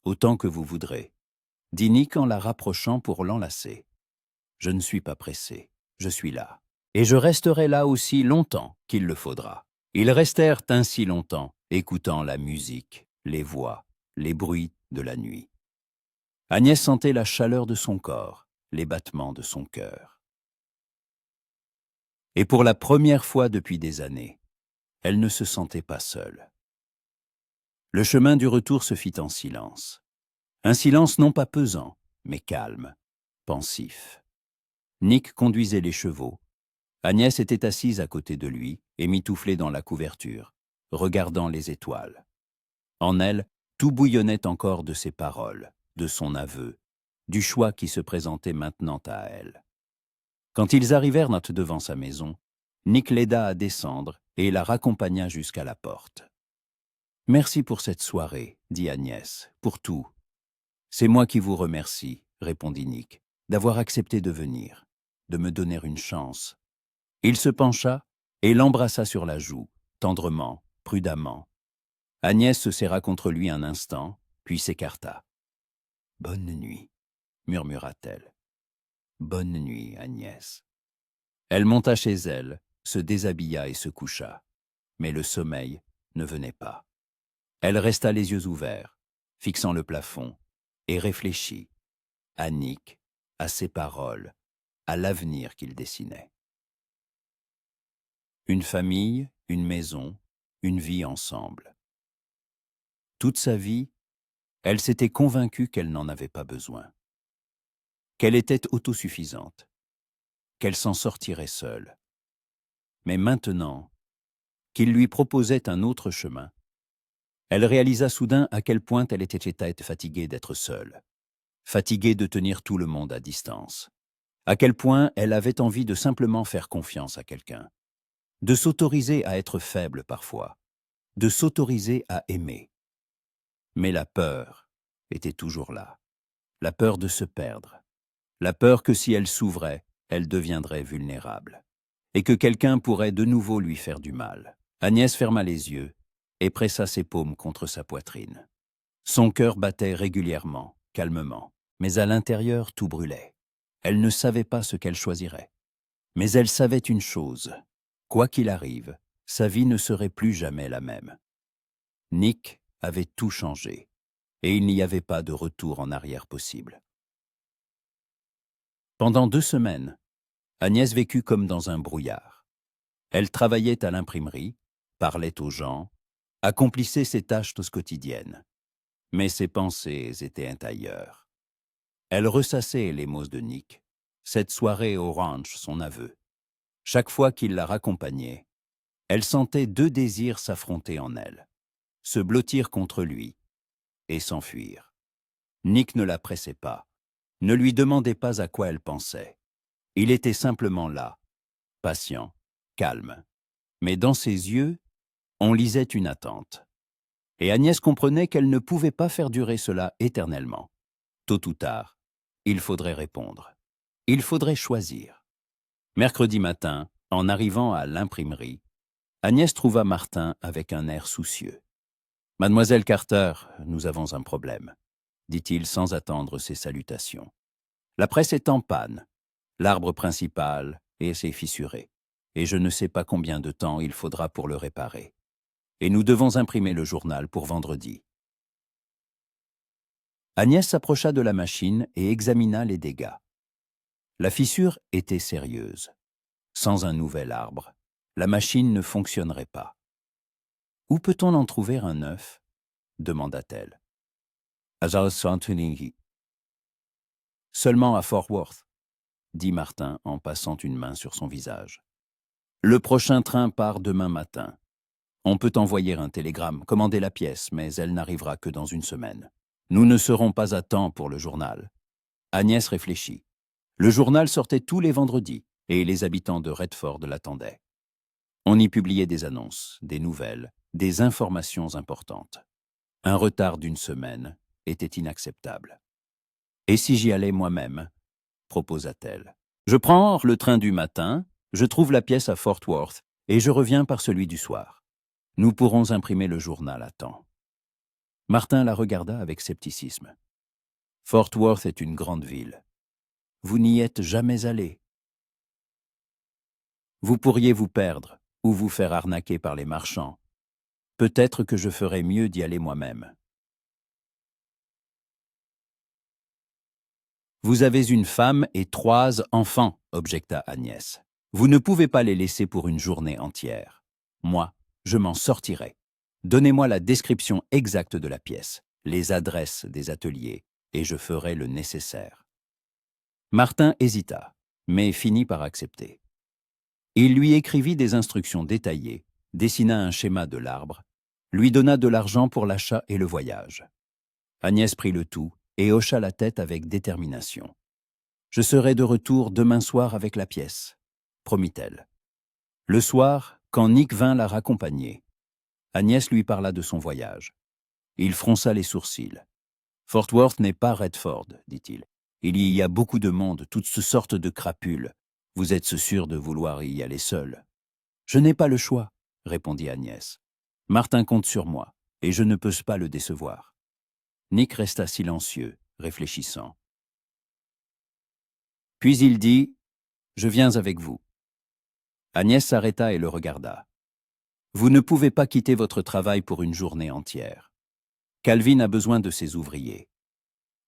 Autant que vous voudrez, » dit Nick en la rapprochant pour l'enlacer. « Je ne suis pas pressé, je suis là. Et je resterai là aussi longtemps qu'il le faudra. » Ils restèrent ainsi longtemps, écoutant la musique, les voix, les bruits de la nuit. Agnès sentait la chaleur de son corps, les battements de son cœur. Et pour la première fois depuis des années, elle ne se sentait pas seule. Le chemin du retour se fit en silence. Un silence non pas pesant, mais calme, pensif. Nick conduisait les chevaux. Agnès était assise à côté de lui, émitouflée dans la couverture, regardant les étoiles. En elle, tout bouillonnait encore de ses paroles, de son aveu, du choix qui se présentait maintenant à elle. Quand ils arrivèrent devant sa maison, Nick l'aida à descendre et la raccompagna jusqu'à la porte. « Merci pour cette soirée, » dit Agnès, « pour tout. »« C'est moi qui vous remercie, » répondit Nick, « d'avoir accepté de venir, de me donner une chance. » Il se pencha et l'embrassa sur la joue, tendrement, prudemment. Agnès se serra contre lui un instant, puis s'écarta. « Bonne nuit, » murmura-t-elle. « Bonne nuit, Agnès. » Elle monta chez elle, se déshabilla et se coucha. Mais le sommeil ne venait pas. Elle resta les yeux ouverts, fixant le plafond, et réfléchit à Nick, à ses paroles, à l'avenir qu'il dessinait. Une famille, une maison, une vie ensemble. Toute sa vie, elle s'était convaincue qu'elle n'en avait pas besoin, qu'elle était autosuffisante, qu'elle s'en sortirait seule. Mais maintenant, qu'il lui proposait un autre chemin, elle réalisa soudain à quel point elle était fatiguée d'être seule, fatiguée de tenir tout le monde à distance, à quel point elle avait envie de simplement faire confiance à quelqu'un, de s'autoriser à être faible parfois, de s'autoriser à aimer. Mais la peur était toujours là, la peur de se perdre, la peur que si elle s'ouvrait, elle deviendrait vulnérable. et que quelqu'un pourrait de nouveau lui faire du mal. Agnès ferma les yeux et pressa ses paumes contre sa poitrine. Son cœur battait régulièrement, calmement, mais à l'intérieur tout brûlait. Elle ne savait pas ce qu'elle choisirait. Mais elle savait une chose, quoi qu'il arrive, sa vie ne serait plus jamais la même. Nick avait tout changé, et il n'y avait pas de retour en arrière possible. Pendant 2 semaines, Agnès vécut comme dans un brouillard. Elle travaillait à l'imprimerie, parlait aux gens, accomplissait ses tâches quotidiennes. Mais ses pensées étaient ailleurs. Elle ressassait les mots de Nick, cette soirée au ranch, son aveu. Chaque fois qu'il la raccompagnait, elle sentait 2 désirs s'affronter en elle, se blottir contre lui et s'enfuir. Nick ne la pressait pas, ne lui demandait pas à quoi elle pensait. Il était simplement là, patient, calme. Mais dans ses yeux, on lisait une attente. Et Agnès comprenait qu'elle ne pouvait pas faire durer cela éternellement. Tôt ou tard, il faudrait répondre. Il faudrait choisir. Mercredi matin, en arrivant à l'imprimerie, Agnès trouva Martin avec un air soucieux. « Mademoiselle Carter, nous avons un problème », dit-il sans attendre ses salutations. « La presse est en panne. L'arbre principal s'est fissuré, et je ne sais pas combien de temps il faudra pour le réparer. Et nous devons imprimer le journal pour vendredi. » Agnès s'approcha de la machine et examina les dégâts. La fissure était sérieuse. Sans un nouvel arbre, la machine ne fonctionnerait pas. « Où peut-on en trouver un neuf ?» demanda-t-elle. « À Santorini. »« Seulement à Fort Worth, » dit Martin en passant une main sur son visage. « Le prochain train part demain matin. On peut envoyer un télégramme, commander la pièce, mais elle n'arrivera que dans 1 semaine. Nous ne serons pas à temps pour le journal. » Agnès réfléchit. Le journal sortait tous les vendredis, et les habitants de Redford l'attendaient. On y publiait des annonces, des nouvelles, des informations importantes. Un retard d'1 semaine était inacceptable. « Et si j'y allais moi-même » proposa-t-elle. « Je prends le train du matin, je trouve la pièce à Fort Worth, et je reviens par celui du soir. Nous pourrons imprimer le journal à temps. » Martin la regarda avec scepticisme. « Fort Worth est une grande ville. Vous n'y êtes jamais allé. Vous pourriez vous perdre ou vous faire arnaquer par les marchands. Peut-être que je ferais mieux d'y aller moi-même. » « Vous avez une femme et 3 enfants, » objecta Agnès. « Vous ne pouvez pas les laisser pour une journée entière. Moi, je m'en sortirai. Donnez-moi la description exacte de la pièce, les adresses des ateliers, et je ferai le nécessaire. » Martin hésita, mais finit par accepter. Il lui écrivit des instructions détaillées, dessina un schéma de l'arbre, lui donna de l'argent pour l'achat et le voyage. Agnès prit le tout et hocha la tête avec détermination. « Je serai de retour demain soir avec la pièce, » promit-elle. Le soir, quand Nick vint la raccompagner, Agnès lui parla de son voyage. Il fronça les sourcils. « Fort Worth n'est pas Redford, » dit-il. « Il y a beaucoup de monde, toutes sortes de crapules. Vous êtes sûr de vouloir y aller seul ?»« Je n'ai pas le choix, » répondit Agnès. « Martin compte sur moi, et je ne peux pas le décevoir. » Nick resta silencieux, réfléchissant. Puis il dit « Je viens avec vous. » Agnès s'arrêta et le regarda. « Vous ne pouvez pas quitter votre travail pour une journée entière. Calvin a besoin de ses ouvriers.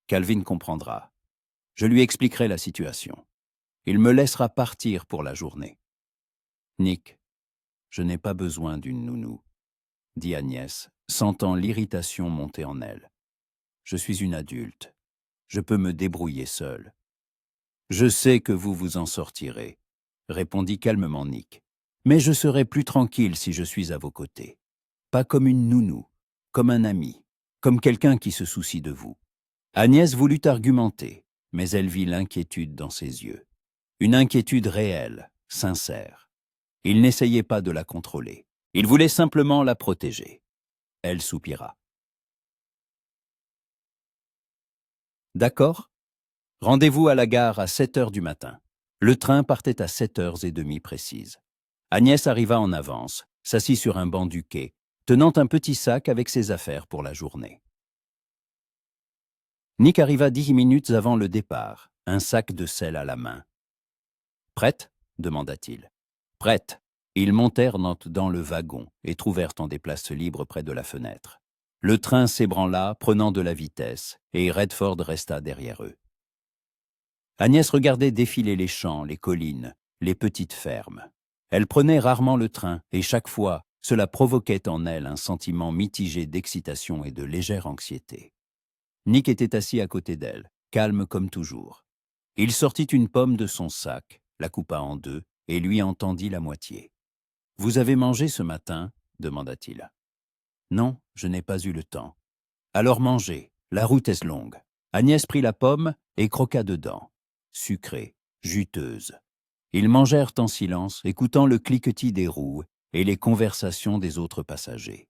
Calvin comprendra. Je lui expliquerai la situation. Il me laissera partir pour la journée. »« Nick, je n'ai pas besoin d'une nounou, » dit Agnès, sentant l'irritation monter en elle. « Je suis une adulte. Je peux me débrouiller seule. »« Je sais que vous vous en sortirez, » répondit calmement Nick. « Mais je serai plus tranquille si je suis à vos côtés. Pas comme une nounou, comme un ami, comme quelqu'un qui se soucie de vous. » Agnès voulut argumenter, mais elle vit l'inquiétude dans ses yeux. Une inquiétude réelle, sincère. Il n'essayait pas de la contrôler. Il voulait simplement la protéger. Elle soupira. « D'accord. Rendez-vous à la gare à 7 heures du matin. Le train partait à 7h30 précises. Agnès arriva en avance, s'assit sur un banc du quai, tenant un petit sac avec ses affaires pour la journée. Nick arriva 10 minutes avant le départ, un sac de sel à la main. « Prête ?» demanda-t-il. « Prête !» Ils montèrent dans le wagon et trouvèrent en des places libres près de la fenêtre. Le train s'ébranla, prenant de la vitesse, et Redford resta derrière eux. Agnès regardait défiler les champs, les collines, les petites fermes. Elle prenait rarement le train, et chaque fois, cela provoquait en elle un sentiment mitigé d'excitation et de légère anxiété. Nick était assis à côté d'elle, calme comme toujours. Il sortit une pomme de son sac, la coupa en deux, et lui en tendit la moitié. « Vous avez mangé ce matin ?» demanda-t-il. « Non, je n'ai pas eu le temps. »« Alors mangez, la route est longue. » Agnès prit la pomme et croqua dedans. Sucrée, juteuse. Ils mangèrent en silence, écoutant le cliquetis des roues et les conversations des autres passagers.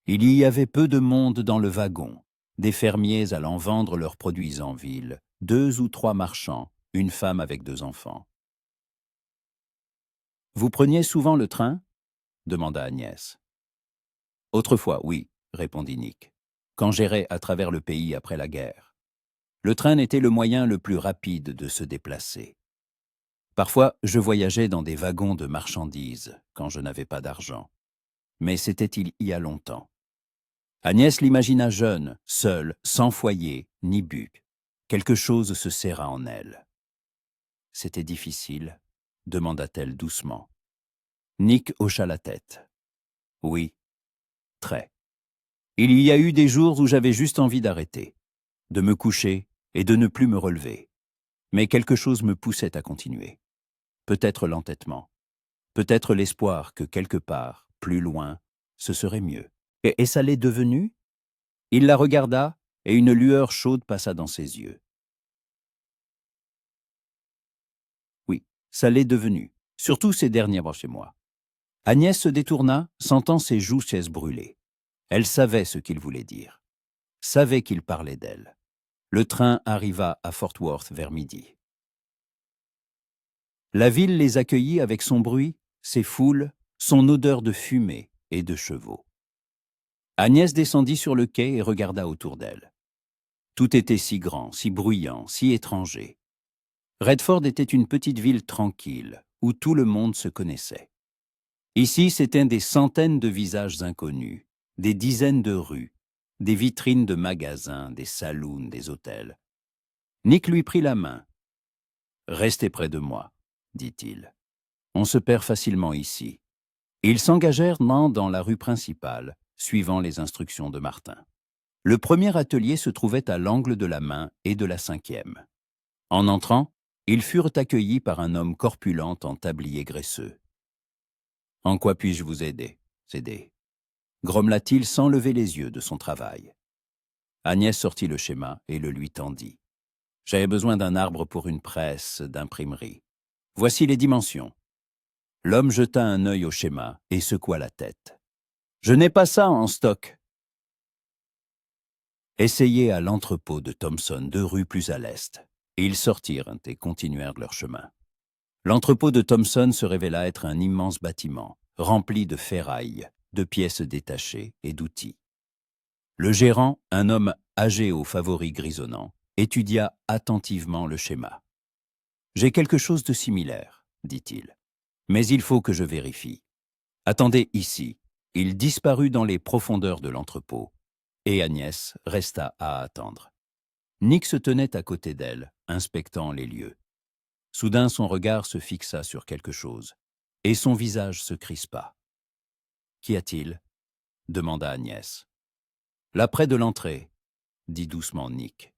Il y avait peu de monde dans le wagon, des fermiers allant vendre leurs produits en ville, 2 ou 3 marchands, une femme avec 2 enfants. « Vous preniez souvent le train ?» demanda Agnès. « Autrefois, oui, » répondit Nick, « quand j'errais à travers le pays après la guerre. Le train était le moyen le plus rapide de se déplacer. Parfois, je voyageais dans des wagons de marchandises, quand je n'avais pas d'argent. Mais c'était il y a longtemps. » Agnès l'imagina jeune, seule, sans foyer, ni but. Quelque chose se serra en elle. « C'était difficile ?» demanda-t-elle doucement. Nick hocha la tête. « Oui, très. Il y a eu des jours où j'avais juste envie d'arrêter, de me coucher et de ne plus me relever. Mais quelque chose me poussait à continuer. Peut-être l'entêtement, peut-être l'espoir que quelque part, plus loin, ce serait mieux. Et ça l'est devenu ?» Il la regarda et une lueur chaude passa dans ses yeux. « Oui, ça l'est devenu, surtout ces derniers mois chez moi. » Agnès se détourna, sentant ses joues brûler. Elle savait ce qu'il voulait dire, savait qu'il parlait d'elle. Le train arriva à Fort Worth vers midi. La ville les accueillit avec son bruit, ses foules, son odeur de fumée et de chevaux. Agnès descendit sur le quai et regarda autour d'elle. Tout était si grand, si bruyant, si étranger. Redford était une petite ville tranquille, où tout le monde se connaissait. Ici, c'étaient des centaines de visages inconnus, des dizaines de rues, des vitrines de magasins, des saloons, des hôtels. Nick lui prit la main. « Restez près de moi, » dit-il. « On se perd facilement ici. » Ils s'engagèrent dans la rue principale, suivant les instructions de Martin. Le premier atelier se trouvait à l'angle de la Main et de la 5e. En entrant, ils furent accueillis par un homme corpulent en tablier graisseux. « En quoi puis-je vous aider, Cédé ?» grommela-t-il sans lever les yeux de son travail. Agnès sortit le schéma et le lui tendit. « J'avais besoin d'un arbre pour une presse d'imprimerie. Voici les dimensions. » L'homme jeta un œil au schéma et secoua la tête. « Je n'ai pas ça en stock. » Essayez à l'entrepôt de Thompson 2 rues plus à l'est. Et ils sortirent et continuèrent leur chemin. L'entrepôt de Thompson se révéla être un immense bâtiment, rempli de ferraille, de pièces détachées et d'outils. Le gérant, un homme âgé aux favoris grisonnants, étudia attentivement le schéma. « J'ai quelque chose de similaire, » dit-il. « Mais il faut que je vérifie. Attendez ici. » Il disparut dans les profondeurs de l'entrepôt, et Agnès resta à attendre. Nick se tenait à côté d'elle, inspectant les lieux. Soudain, son regard se fixa sur quelque chose, et son visage se crispa. « Qu'y a-t-il » demanda Agnès. « Là près de l'entrée, » dit doucement Nick.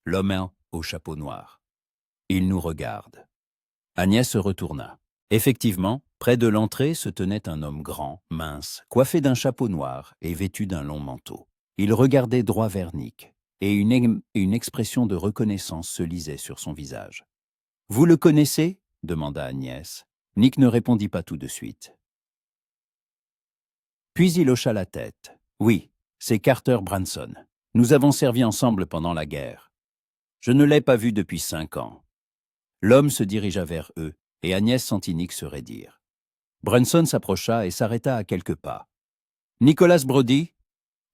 L'homme au chapeau noir. « Il nous regarde. » Agnès se retourna. Effectivement, près de l'entrée se tenait un homme grand, mince, coiffé d'un chapeau noir et vêtu d'un long manteau. Il regardait droit vers Nick, et une expression de reconnaissance se lisait sur son visage. « Vous le connaissez » demanda Agnès. Nick ne répondit pas tout de suite. Puis il hocha la tête. « Oui, c'est Carter Branson. Nous avons servi ensemble pendant la guerre. Je ne l'ai pas vu depuis 5 ans. L'homme se dirigea vers eux, et Agnès sentit Nick se raidir. Brunson s'approcha et s'arrêta à quelques pas. « Nicholas Brody ?»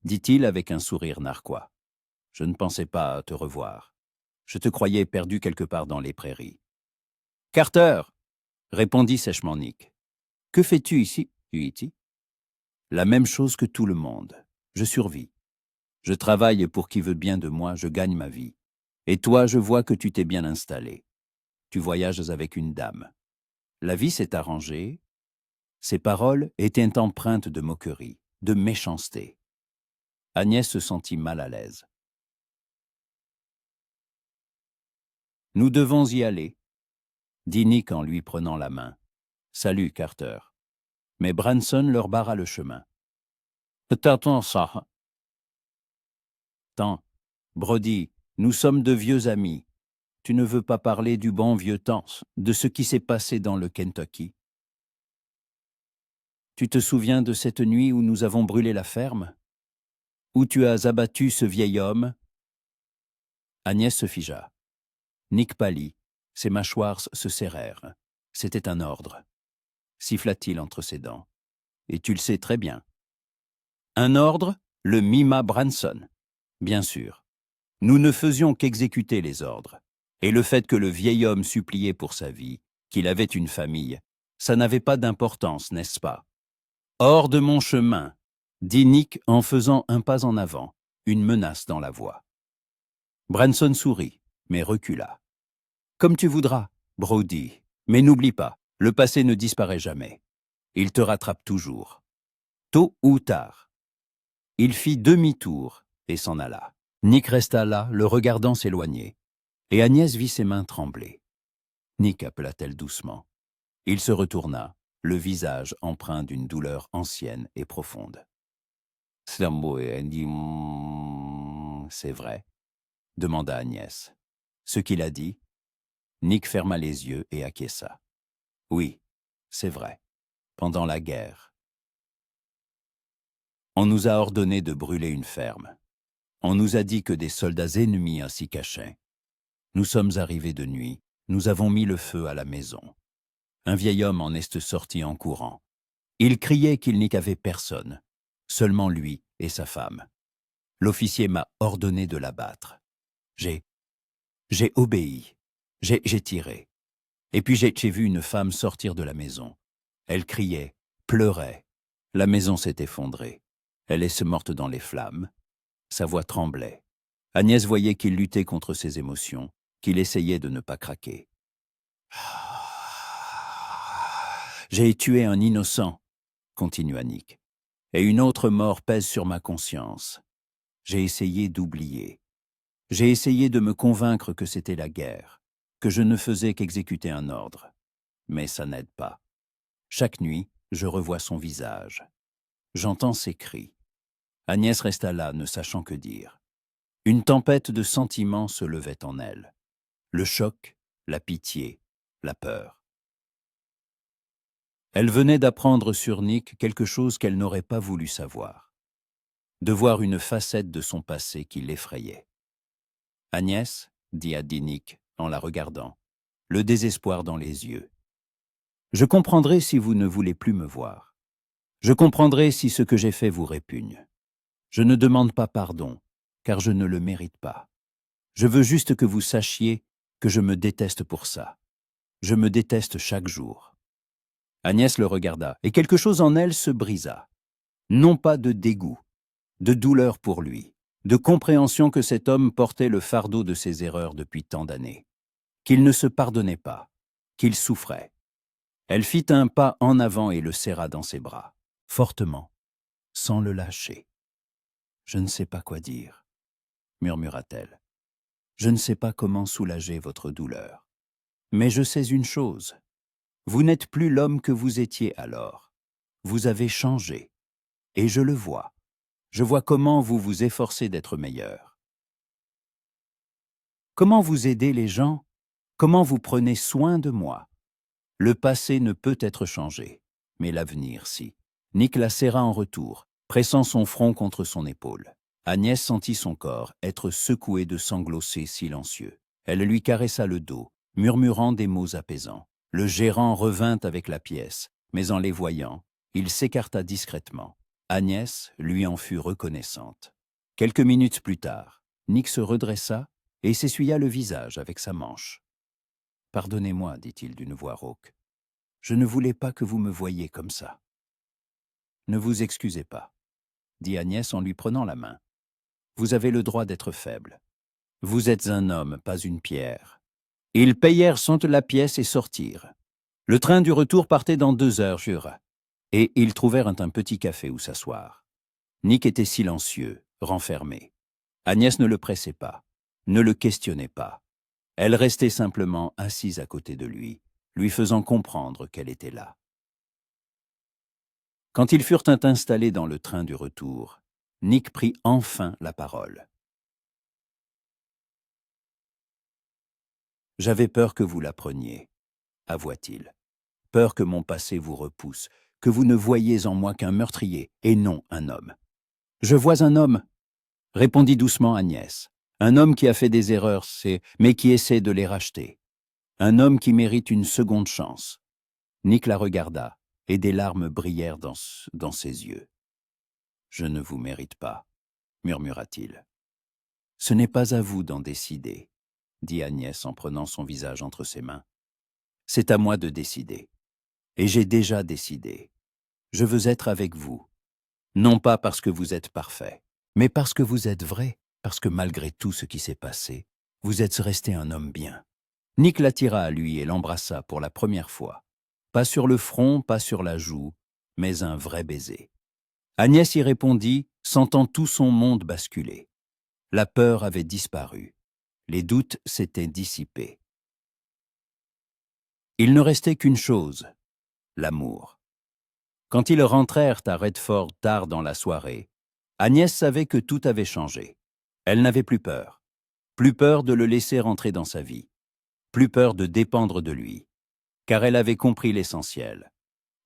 dit-il avec un sourire narquois. « Je ne pensais pas te revoir. Je te croyais perdu quelque part dans les prairies. »« Carter !» répondit sèchement Nick. « Que fais-tu ici, Uiti ?»« La même chose que tout le monde. Je survis. Je travaille pour qui veut bien de moi, je gagne ma vie. Et toi, je vois que tu t'es bien installé. Tu voyages avec une dame. La vie s'est arrangée. » Ses paroles étaient empreintes de moquerie, de méchanceté. Agnès se sentit mal à l'aise. « Nous devons y aller, » dit Nick en lui prenant la main. « Salut, Carter. » Mais Branson leur barra le chemin. « T'attends ça. »« Tant. Brody, nous sommes de vieux amis. Tu ne veux pas parler du bon vieux temps, de ce qui s'est passé dans le Kentucky. Tu te souviens de cette nuit où nous avons brûlé la ferme? Où tu as abattu ce vieil homme ?» Agnès se figea. Nick pâlit, ses mâchoires se serrèrent. C'était un ordre. Siffla-t-il entre ses dents. « Et tu le sais très bien. »« Un ordre, le mima Branson. Bien sûr. Nous ne faisions qu'exécuter les ordres. Et le fait que le vieil homme suppliait pour sa vie, qu'il avait une famille, ça n'avait pas d'importance, n'est-ce pas? Hors de mon chemin, dit Nick en faisant un pas en avant, une menace dans la voix. Branson sourit, mais recula. Comme tu voudras, Brody, mais n'oublie pas, le passé ne disparaît jamais. Il te rattrape toujours. Tôt ou tard. Il fit demi-tour et s'en alla. Nick resta là, le regardant s'éloigner. Et Agnès vit ses mains trembler. Nick, appela-t-elle doucement. Il se retourna, le visage empreint d'une douleur ancienne et profonde. « C'est vrai ?» demanda Agnès. Ce qu'il a dit. Nick ferma les yeux et acquiesça. « Oui, c'est vrai. Pendant la guerre. On nous a ordonné de brûler une ferme. On nous a dit que des soldats ennemis s'y cachaient. Nous sommes arrivés de nuit, nous avons mis le feu à la maison. Un vieil homme en est sorti en courant. Il criait qu'il n'y avait personne, seulement lui et sa femme. L'officier m'a ordonné de l'abattre. J'ai obéi, j'ai tiré. Et puis j'ai vu une femme sortir de la maison. Elle criait, pleurait. La maison s'est effondrée. Elle est morte dans les flammes. Sa voix tremblait. Agnès voyait qu'il luttait contre ses émotions, qu'il essayait de ne pas craquer. « J'ai tué un innocent, » continua Nick, « et une autre mort pèse sur ma conscience. J'ai essayé d'oublier. J'ai essayé de me convaincre que c'était la guerre, que je ne faisais qu'exécuter un ordre. Mais ça n'aide pas. Chaque nuit, je revois son visage. J'entends ses cris. » Agnès resta là, ne sachant que dire. Une tempête de sentiments se levait en elle. Le choc, la pitié, la peur. Elle venait d'apprendre sur Nick quelque chose qu'elle n'aurait pas voulu savoir. De voir une facette de son passé qui l'effrayait. « Agnès, » dit Nick en la regardant, le désespoir dans les yeux. « Je comprendrai si vous ne voulez plus me voir. Je comprendrai si ce que j'ai fait vous répugne. Je ne demande pas pardon, car je ne le mérite pas. Je veux juste que vous sachiez que je me déteste pour ça. Je me déteste chaque jour. » Agnès le regarda, et quelque chose en elle se brisa. Non pas de dégoût, de douleur pour lui, de compréhension que cet homme portait le fardeau de ses erreurs depuis tant d'années, qu'il ne se pardonnait pas, qu'il souffrait. Elle fit un pas en avant et le serra dans ses bras, fortement, sans le lâcher. « Je ne sais pas quoi dire, » murmura-t-elle. « Je ne sais pas comment soulager votre douleur. Mais je sais une chose. Vous n'êtes plus l'homme que vous étiez alors. Vous avez changé. Et je le vois. Je vois comment vous vous efforcez d'être meilleur. Comment vous aidez les gens? Comment vous prenez soin de moi? Le passé ne peut être changé, mais l'avenir, si. » Nick la serra en retour, pressant son front contre son épaule. Agnès sentit son corps être secoué de sanglots silencieux. Elle lui caressa le dos, murmurant des mots apaisants. Le gérant revint avec la pièce, mais en les voyant, il s'écarta discrètement. Agnès lui en fut reconnaissante. Quelques minutes plus tard, Nick se redressa et s'essuya le visage avec sa manche. « Pardonnez-moi, dit-il d'une voix rauque. Je ne voulais pas que vous me voyiez comme ça. »« Ne vous excusez pas, » dit Agnès en lui prenant la main. « Vous avez le droit d'être faible. Vous êtes un homme, pas une pierre. » Ils payèrent sans la pièce et sortirent. Le train du retour partait dans 2 heures, jura. Et ils trouvèrent un petit café où s'asseoir. Nick était silencieux, renfermé. Agnès ne le pressait pas, ne le questionnait pas. Elle restait simplement assise à côté de lui faisant comprendre qu'elle était là. Quand ils furent installés dans le train du retour, Nick prit enfin la parole. « J'avais peur que vous l'appreniez, avoua-t-il. Peur que mon passé vous repousse, que vous ne voyiez en moi qu'un meurtrier et non un homme. »« Je vois un homme, » répondit doucement Agnès. « Un homme qui a fait des erreurs, mais qui essaie de les racheter. Un homme qui mérite une seconde chance. » Nick la regarda, et des larmes brillèrent dans ses yeux. « Je ne vous mérite pas, » murmura-t-il. « Ce n'est pas à vous d'en décider, » dit Agnès en prenant son visage entre ses mains. « C'est à moi de décider. Et j'ai déjà décidé. Je veux être avec vous. Non pas parce que vous êtes parfait, mais parce que vous êtes vrai, parce que malgré tout ce qui s'est passé, vous êtes resté un homme bien. » Nick l'attira à lui et l'embrassa pour la première fois. Pas sur le front, pas sur la joue, mais un vrai baiser. Agnès y répondit, sentant tout son monde basculer. La peur avait disparu. Les doutes s'étaient dissipés. Il ne restait qu'une chose, l'amour. Quand ils rentrèrent à Redford tard dans la soirée, Agnès savait que tout avait changé. Elle n'avait plus peur de le laisser rentrer dans sa vie, plus peur de dépendre de lui, car elle avait compris l'essentiel.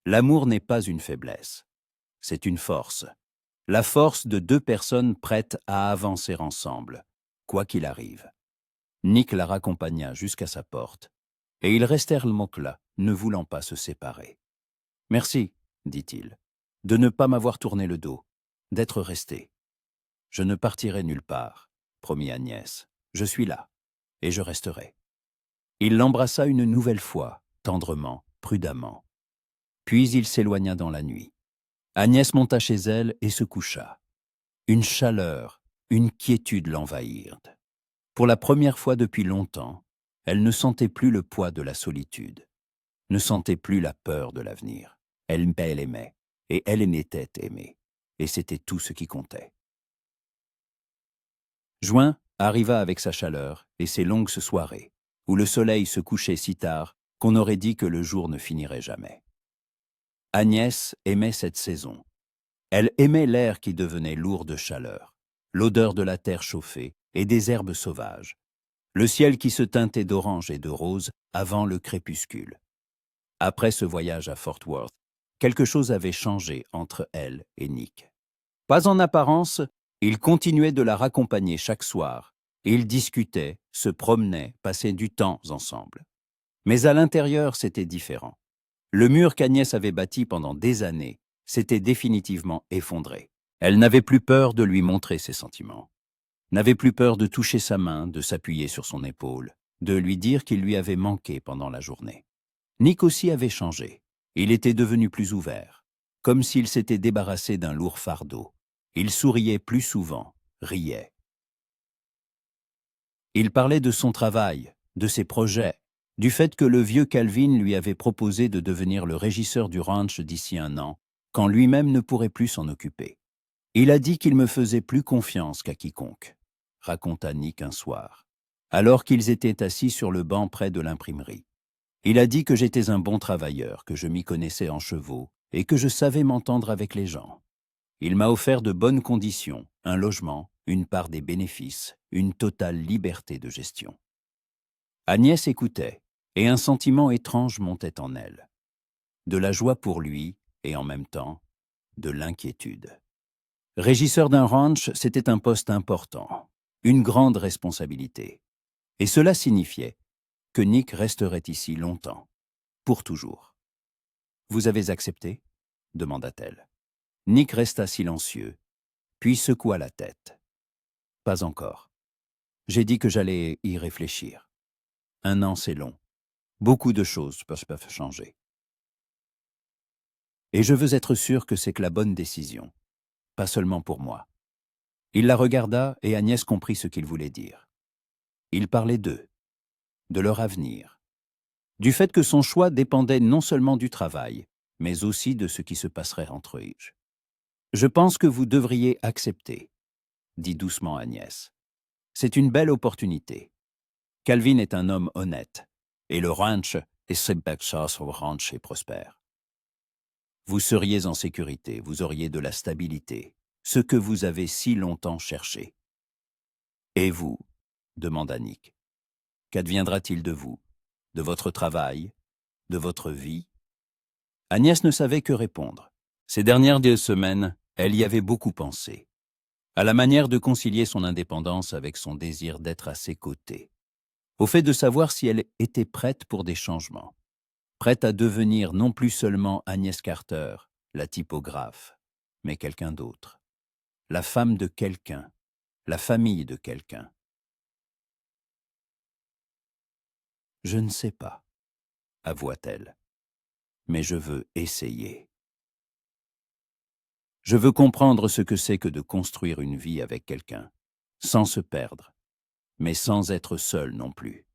L'amour n'est pas une faiblesse, c'est une force. La force de 2 personnes prêtes à avancer ensemble, quoi qu'il arrive. Nick la raccompagna jusqu'à sa porte, et ils restèrent là, ne voulant pas se séparer. « Merci, » dit-il, « de ne pas m'avoir tourné le dos, d'être resté. Je ne partirai nulle part, promit Agnès. Je suis là, et je resterai. » Il l'embrassa une nouvelle fois, tendrement, prudemment. Puis il s'éloigna dans la nuit. Agnès monta chez elle et se coucha. Une chaleur, une quiétude l'envahirent. Pour la première fois depuis longtemps, elle ne sentait plus le poids de la solitude, ne sentait plus la peur de l'avenir. Elle aimait, et elle était aimée, et c'était tout ce qui comptait. Juin arriva avec sa chaleur et ses longues soirées, où le soleil se couchait si tard qu'on aurait dit que le jour ne finirait jamais. Agnès aimait cette saison. Elle aimait l'air qui devenait lourd de chaleur, l'odeur de la terre chauffée et des herbes sauvages, le ciel qui se teintait d'orange et de rose avant le crépuscule. Après ce voyage à Fort Worth, quelque chose avait changé entre elle et Nick. Pas en apparence, il continuait de la raccompagner chaque soir, et ils discutaient, se promenaient, passaient du temps ensemble. Mais à l'intérieur, c'était différent. Le mur qu'Agnès avait bâti pendant des années s'était définitivement effondré. Elle n'avait plus peur de lui montrer ses sentiments, n'avait plus peur de toucher sa main, de s'appuyer sur son épaule, de lui dire qu'il lui avait manqué pendant la journée. Nick aussi avait changé. Il était devenu plus ouvert, comme s'il s'était débarrassé d'un lourd fardeau. Il souriait plus souvent, riait. Il parlait de son travail, de ses projets, du fait que le vieux Calvin lui avait proposé de devenir le régisseur du ranch d'ici 1 an, quand lui-même ne pourrait plus s'en occuper. « Il a dit qu'il me faisait plus confiance qu'à quiconque », raconta Nick un soir, alors qu'ils étaient assis sur le banc près de l'imprimerie. « Il a dit que j'étais un bon travailleur, que je m'y connaissais en chevaux et que je savais m'entendre avec les gens. Il m'a offert de bonnes conditions, un logement, une part des bénéfices, une totale liberté de gestion. » Agnès écoutait, et un sentiment étrange montait en elle. De la joie pour lui, et en même temps, de l'inquiétude. Régisseur d'un ranch, c'était un poste important, une grande responsabilité. Et cela signifiait que Nick resterait ici longtemps, pour toujours. « Vous avez accepté » demanda-t-elle. Nick resta silencieux, puis secoua la tête. « Pas encore. J'ai dit que j'allais y réfléchir. 1 an, c'est long. Beaucoup de choses peuvent changer. Et je veux être sûr que c'est que la bonne décision, pas seulement pour moi. » Il la regarda et Agnès comprit ce qu'il voulait dire. Il parlait d'eux, de leur avenir, du fait que son choix dépendait non seulement du travail, mais aussi de ce qui se passerait entre eux. « Je pense que vous devriez accepter, » dit doucement Agnès. « C'est une belle opportunité. Calvin est un homme honnête, et le ranch est prospère. Vous seriez en sécurité, vous auriez de la stabilité, ce que vous avez si longtemps cherché. »« Et vous ?» demanda Nick. « Qu'adviendra-t-il de vous, de votre travail, de votre vie ?» Agnès ne savait que répondre. Ces dernières 2 semaines, elle y avait beaucoup pensé, à la manière de concilier son indépendance avec son désir d'être à ses côtés, au fait de savoir si elle était prête pour des changements, prête à devenir non plus seulement Agnès Carter, la typographe, mais quelqu'un d'autre, la femme de quelqu'un, la famille de quelqu'un. « Je ne sais pas, » avoua-t-elle, « mais je veux essayer. Je veux comprendre ce que c'est que de construire une vie avec quelqu'un, sans se perdre, mais sans être seul non plus. »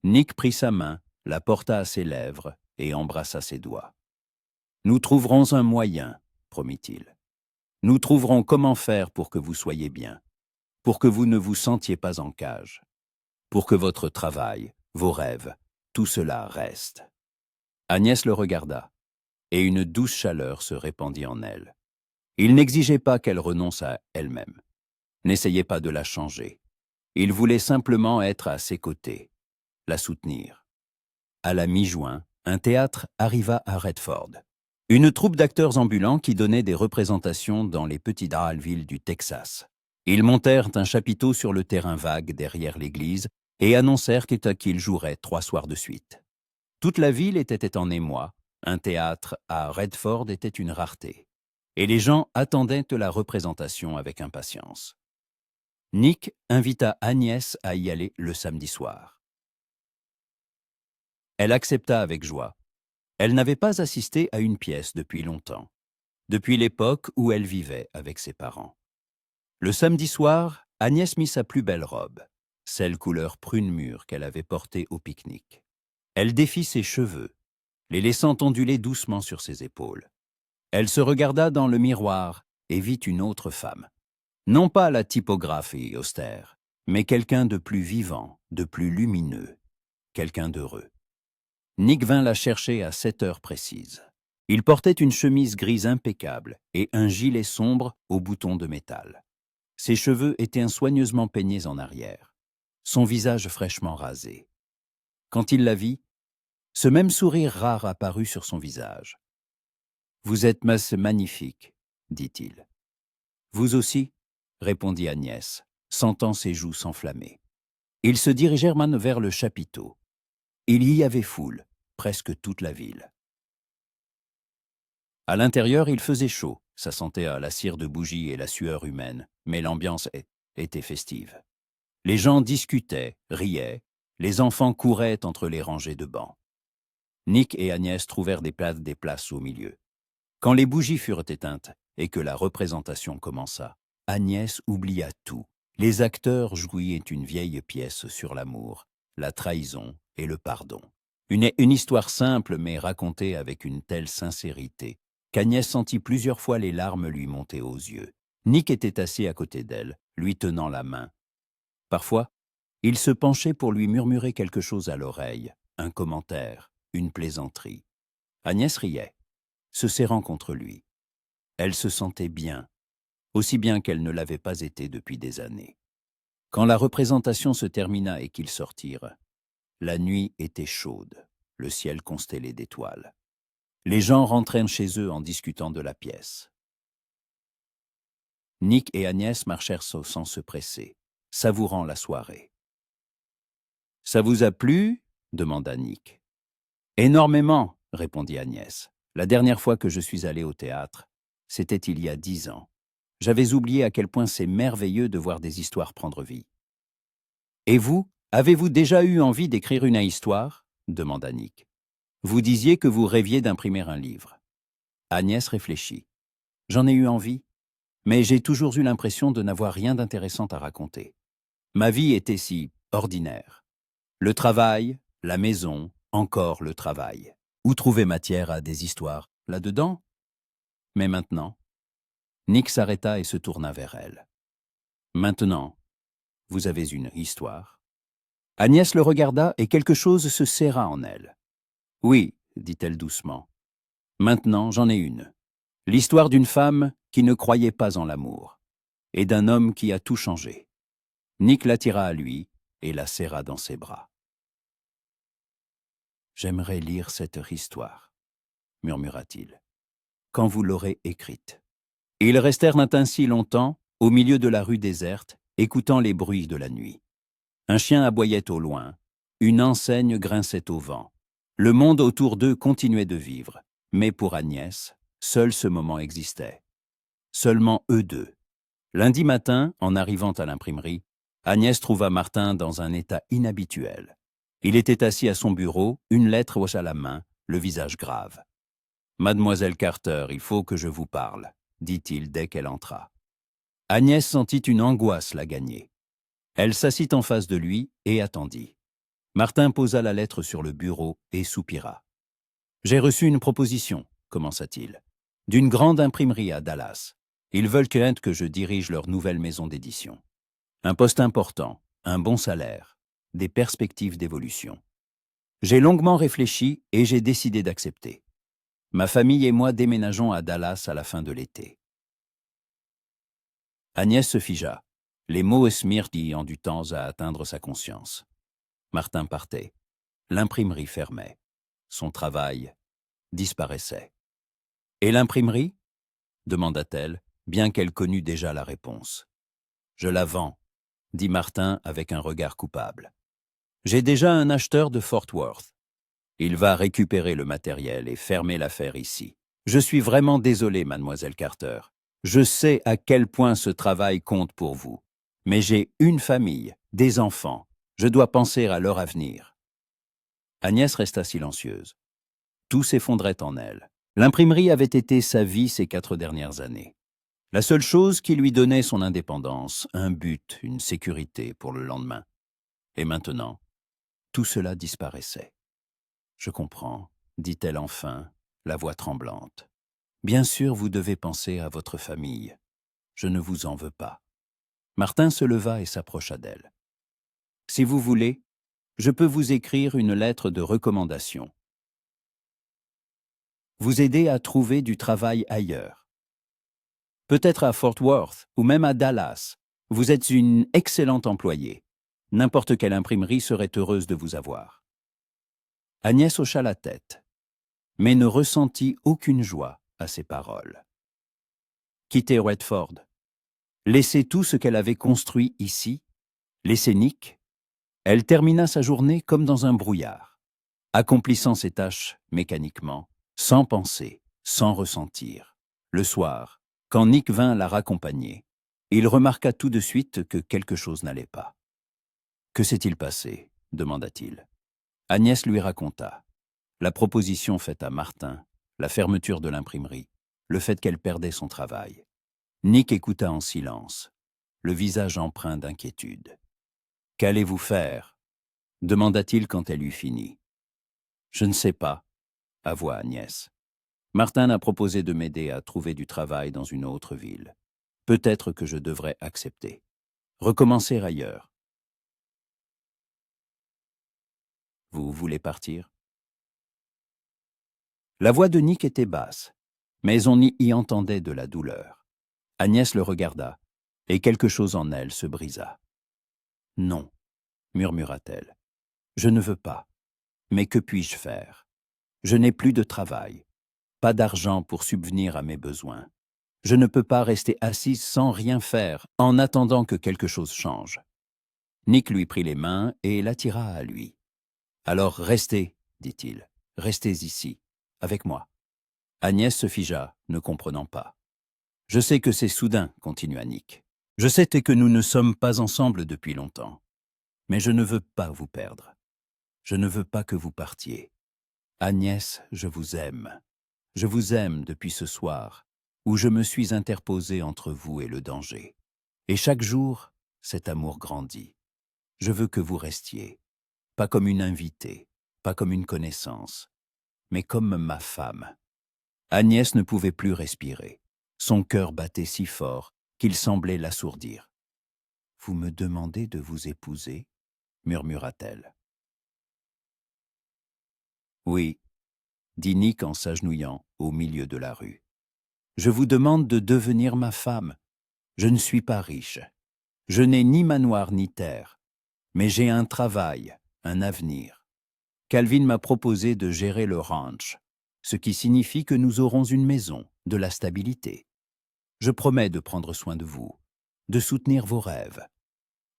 Nick prit sa main, la porta à ses lèvres et embrassa ses doigts. « Nous trouverons un moyen, » promit-il. « Nous trouverons comment faire pour que vous soyez bien, pour que vous ne vous sentiez pas en cage, pour que votre travail, vos rêves, tout cela reste. » Agnès le regarda, et une douce chaleur se répandit en elle. Il n'exigeait pas qu'elle renonce à elle-même, n'essayait pas de la changer. Il voulait simplement être à ses côtés, la soutenir. À la mi-juin, un théâtre arriva à Redford. Une troupe d'acteurs ambulants qui donnait des représentations dans les petites villes du Texas. Ils montèrent un chapiteau sur le terrain vague derrière l'église et annoncèrent qu'ils joueraient 3 soirs de suite. Toute la ville était en émoi. Un théâtre à Redford était une rareté. Et les gens attendaient la représentation avec impatience. Nick invita Agnès à y aller le samedi soir. Elle accepta avec joie. Elle n'avait pas assisté à une pièce depuis longtemps, depuis l'époque où elle vivait avec ses parents. Le samedi soir, Agnès mit sa plus belle robe, celle couleur prune mûre qu'elle avait portée au pique-nique. Elle défit ses cheveux, les laissant onduler doucement sur ses épaules. Elle se regarda dans le miroir et vit une autre femme. Non pas la typographie austère, mais quelqu'un de plus vivant, de plus lumineux, quelqu'un d'heureux. Nick vint la chercher à 7 heures précises. Il portait une chemise grise impeccable et un gilet sombre aux boutons de métal. Ses cheveux étaient soigneusement peignés en arrière, son visage fraîchement rasé. Quand il la vit, ce même sourire rare apparut sur son visage. « Vous êtes magnifique, » dit-il. « Vous aussi ?» répondit Agnès, sentant ses joues s'enflammer. Ils se dirigèrent vers le chapiteau. Il y avait foule, presque toute la ville. À l'intérieur, il faisait chaud, ça sentait à la cire de bougie et la sueur humaine, mais l'ambiance était festive. Les gens discutaient, riaient, les enfants couraient entre les rangées de bancs. Nick et Agnès trouvèrent des places au milieu. Quand les bougies furent éteintes et que la représentation commença, Agnès oublia tout. Les acteurs jouaient une vieille pièce sur l'amour, la trahison et le pardon. Une histoire simple mais racontée avec une telle sincérité qu'Agnès sentit plusieurs fois les larmes lui monter aux yeux. Nick était assis à côté d'elle, lui tenant la main. Parfois, il se penchait pour lui murmurer quelque chose à l'oreille, un commentaire, une plaisanterie. Agnès riait, se serrant contre lui. Elle se sentait bien, aussi bien qu'elle ne l'avait pas été depuis des années. Quand la représentation se termina et qu'ils sortirent, la nuit était chaude, le ciel constellé d'étoiles. Les gens rentrèrent chez eux en discutant de la pièce. Nick et Agnès marchèrent sans se presser, savourant la soirée. Ça vous a plu? Demanda Nick. Énormément, répondit Agnès. La dernière fois que je suis allé au théâtre, c'était il y a 10 ans. J'avais oublié à quel point c'est merveilleux de voir des histoires prendre vie. Et vous, avez-vous déjà eu envie d'écrire une histoire? Demanda Nick. Vous disiez que vous rêviez d'imprimer un livre. Agnès réfléchit. J'en ai eu envie, mais j'ai toujours eu l'impression de n'avoir rien d'intéressant à raconter. Ma vie était si ordinaire. Le travail, la maison, encore le travail. Où trouver matière à des histoires? Là-dedans? Mais maintenant, Nick s'arrêta et se tourna vers elle. Maintenant, vous avez une histoire? Agnès le regarda et quelque chose se serra en elle. Oui, dit-elle doucement. Maintenant, j'en ai une. L'histoire d'une femme qui ne croyait pas en l'amour et d'un homme qui a tout changé. Nick l'attira à lui et la serra dans ses bras. J'aimerais lire cette histoire, murmura-t-il, quand vous l'aurez écrite. Ils restèrent ainsi longtemps, au milieu de la rue déserte, écoutant les bruits de la nuit. Un chien aboyait au loin, une enseigne grinçait au vent. Le monde autour d'eux continuait de vivre, mais pour Agnès, seul ce moment existait. Seulement eux deux. Lundi matin, en arrivant à l'imprimerie, Agnès trouva Martin dans un état inhabituel. Il était assis à son bureau, une lettre à la main, le visage grave. « Mademoiselle Carter, il faut que je vous parle », dit-il dès qu'elle entra. Agnès sentit une angoisse la gagner. Elle s'assit en face de lui et attendit. Martin posa la lettre sur le bureau et soupira. « J'ai reçu une proposition, commença-t-il, d'une grande imprimerie à Dallas. Ils veulent que je dirige leur nouvelle maison d'édition. Un poste important, un bon salaire, des perspectives d'évolution. J'ai longuement réfléchi et j'ai décidé d'accepter. Ma famille et moi déménageons à Dallas à la fin de l'été. » Agnès se figea, les mots ayant du temps à atteindre sa conscience. Martin partait. L'imprimerie fermait. Son travail disparaissait. « Et l'imprimerie » demanda-t-elle, bien qu'elle connût déjà la réponse. « Je la vends », dit Martin avec un regard coupable. « J'ai déjà un acheteur de Fort Worth. Il va récupérer le matériel et fermer l'affaire ici. Je suis vraiment désolé, mademoiselle Carter. Je sais à quel point ce travail compte pour vous. Mais j'ai une famille, des enfants. Je dois penser à leur avenir. » Agnès resta silencieuse. Tout s'effondrait en elle. L'imprimerie avait été sa vie ces 4 dernières années. La seule chose qui lui donnait son indépendance, un but, une sécurité pour le lendemain. Et maintenant, tout cela disparaissait. « Je comprends, » dit-elle enfin, la voix tremblante. « Bien sûr, vous devez penser à votre famille. Je ne vous en veux pas. » Martin se leva et s'approcha d'elle. « Si vous voulez, je peux vous écrire une lettre de recommandation. Vous aider à trouver du travail ailleurs. Peut-être à Fort Worth ou même à Dallas. Vous êtes une excellente employée. N'importe quelle imprimerie serait heureuse de vous avoir. » Agnès hocha la tête, mais ne ressentit aucune joie à ces paroles. Quitter Redford, laisser tout ce qu'elle avait construit ici, laisser Nick, elle termina sa journée comme dans un brouillard, accomplissant ses tâches mécaniquement, sans penser, sans ressentir. Le soir, quand Nick vint la raccompagner, il remarqua tout de suite que quelque chose n'allait pas. « Que s'est-il passé » demanda-t-il. Agnès lui raconta. La proposition faite à Martin, la fermeture de l'imprimerie, le fait qu'elle perdait son travail. Nick écouta en silence, le visage empreint d'inquiétude. « Qu'allez-vous faire » demanda-t-il quand elle eut fini. « Je ne sais pas » avoua Agnès. « Martin a proposé de m'aider à trouver du travail dans une autre ville. Peut-être que je devrais accepter. Recommencer ailleurs. Vous voulez partir ?» La voix de Nick était basse, mais on y entendait de la douleur. Agnès le regarda, et quelque chose en elle se brisa. « Non, » murmura-t-elle. « Je ne veux pas. Mais que puis-je faire? Je n'ai plus de travail, pas d'argent pour subvenir à mes besoins. Je ne peux pas rester assise sans rien faire en attendant que quelque chose change. Nick lui prit les mains et l'attira à lui. « Alors restez, dit-il, restez ici, avec moi. » Agnès se figea, ne comprenant pas. « Je sais que c'est soudain, continua Nick. Je sais que nous ne sommes pas ensemble depuis longtemps. Mais je ne veux pas vous perdre. Je ne veux pas que vous partiez. Agnès, je vous aime. Je vous aime depuis ce soir, où je me suis interposé entre vous et le danger. Et chaque jour, cet amour grandit. Je veux que vous restiez, pas comme une invitée, pas comme une connaissance, mais comme ma femme. » Agnès ne pouvait plus respirer. Son cœur battait si fort qu'il semblait l'assourdir. « Vous me demandez de vous épouser ?» murmura-t-elle. « Oui, » dit Nick en s'agenouillant au milieu de la rue. « Je vous demande de devenir ma femme. Je ne suis pas riche. Je n'ai ni manoir ni terre. Mais j'ai un travail, un avenir. Calvin m'a proposé de gérer le ranch, ce qui signifie que nous aurons une maison, de la stabilité. Je promets de prendre soin de vous, de soutenir vos rêves.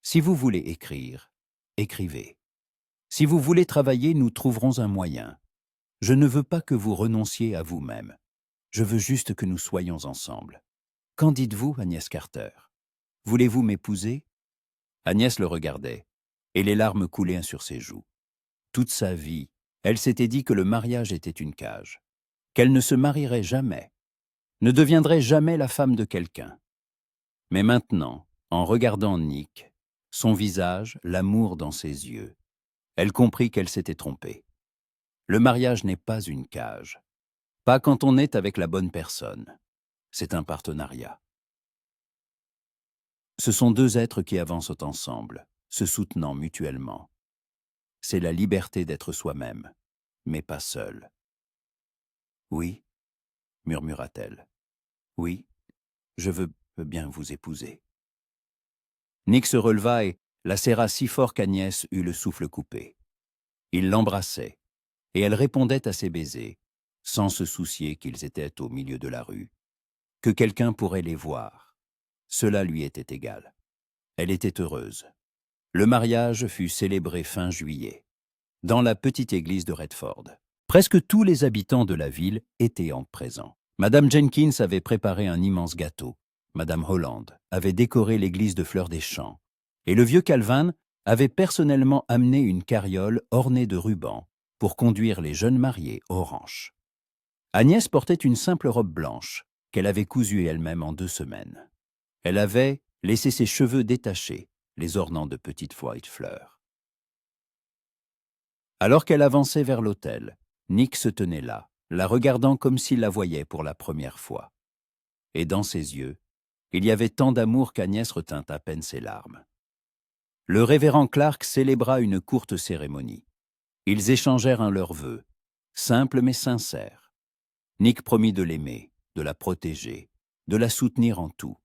Si vous voulez écrire, écrivez. Si vous voulez travailler, nous trouverons un moyen. Je ne veux pas que vous renonciez à vous-même. Je veux juste que nous soyons ensemble. Qu'en dites-vous, Agnès Carter? Voulez-vous m'épouser ?» Agnès le regardait, et les larmes coulaient sur ses joues. Toute sa vie, elle s'était dit que le mariage était une cage, qu'elle ne se marierait jamais, ne deviendrait jamais la femme de quelqu'un. Mais maintenant, en regardant Nick, son visage, l'amour dans ses yeux, elle comprit qu'elle s'était trompée. Le mariage n'est pas une cage, pas quand on est avec la bonne personne. C'est un partenariat. Ce sont deux êtres qui avancent ensemble, se soutenant mutuellement. C'est la liberté d'être soi-même, mais pas seul. « Oui, » murmura-t-elle. « Oui, je veux bien vous épouser. » Nick se releva et la serra si fort qu'Agnès eut le souffle coupé. Il l'embrassait, et elle répondait à ses baisers, sans se soucier qu'ils étaient au milieu de la rue, que quelqu'un pourrait les voir. Cela lui était égal. Elle était heureuse. Le mariage fut célébré fin juillet, dans la petite église de Redford. Presque tous les habitants de la ville étaient en présent. Madame Jenkins avait préparé un immense gâteau. Madame Holland avait décoré l'église de fleurs des champs. Et le vieux Calvin avait personnellement amené une carriole ornée de rubans pour conduire les jeunes mariés au ranch. Agnès portait une simple robe blanche qu'elle avait cousue elle-même en 2 semaines. Elle avait laissé ses cheveux détachés, les ornant de petites white fleurs. Alors qu'elle avançait vers l'autel, Nick se tenait là, la regardant comme s'il la voyait pour la première fois. Et dans ses yeux, il y avait tant d'amour qu'Agnès retint à peine ses larmes. Le révérend Clark célébra une courte cérémonie. Ils échangèrent leurs vœux, simples mais sincères. Nick promit de l'aimer, de la protéger, de la soutenir en tout.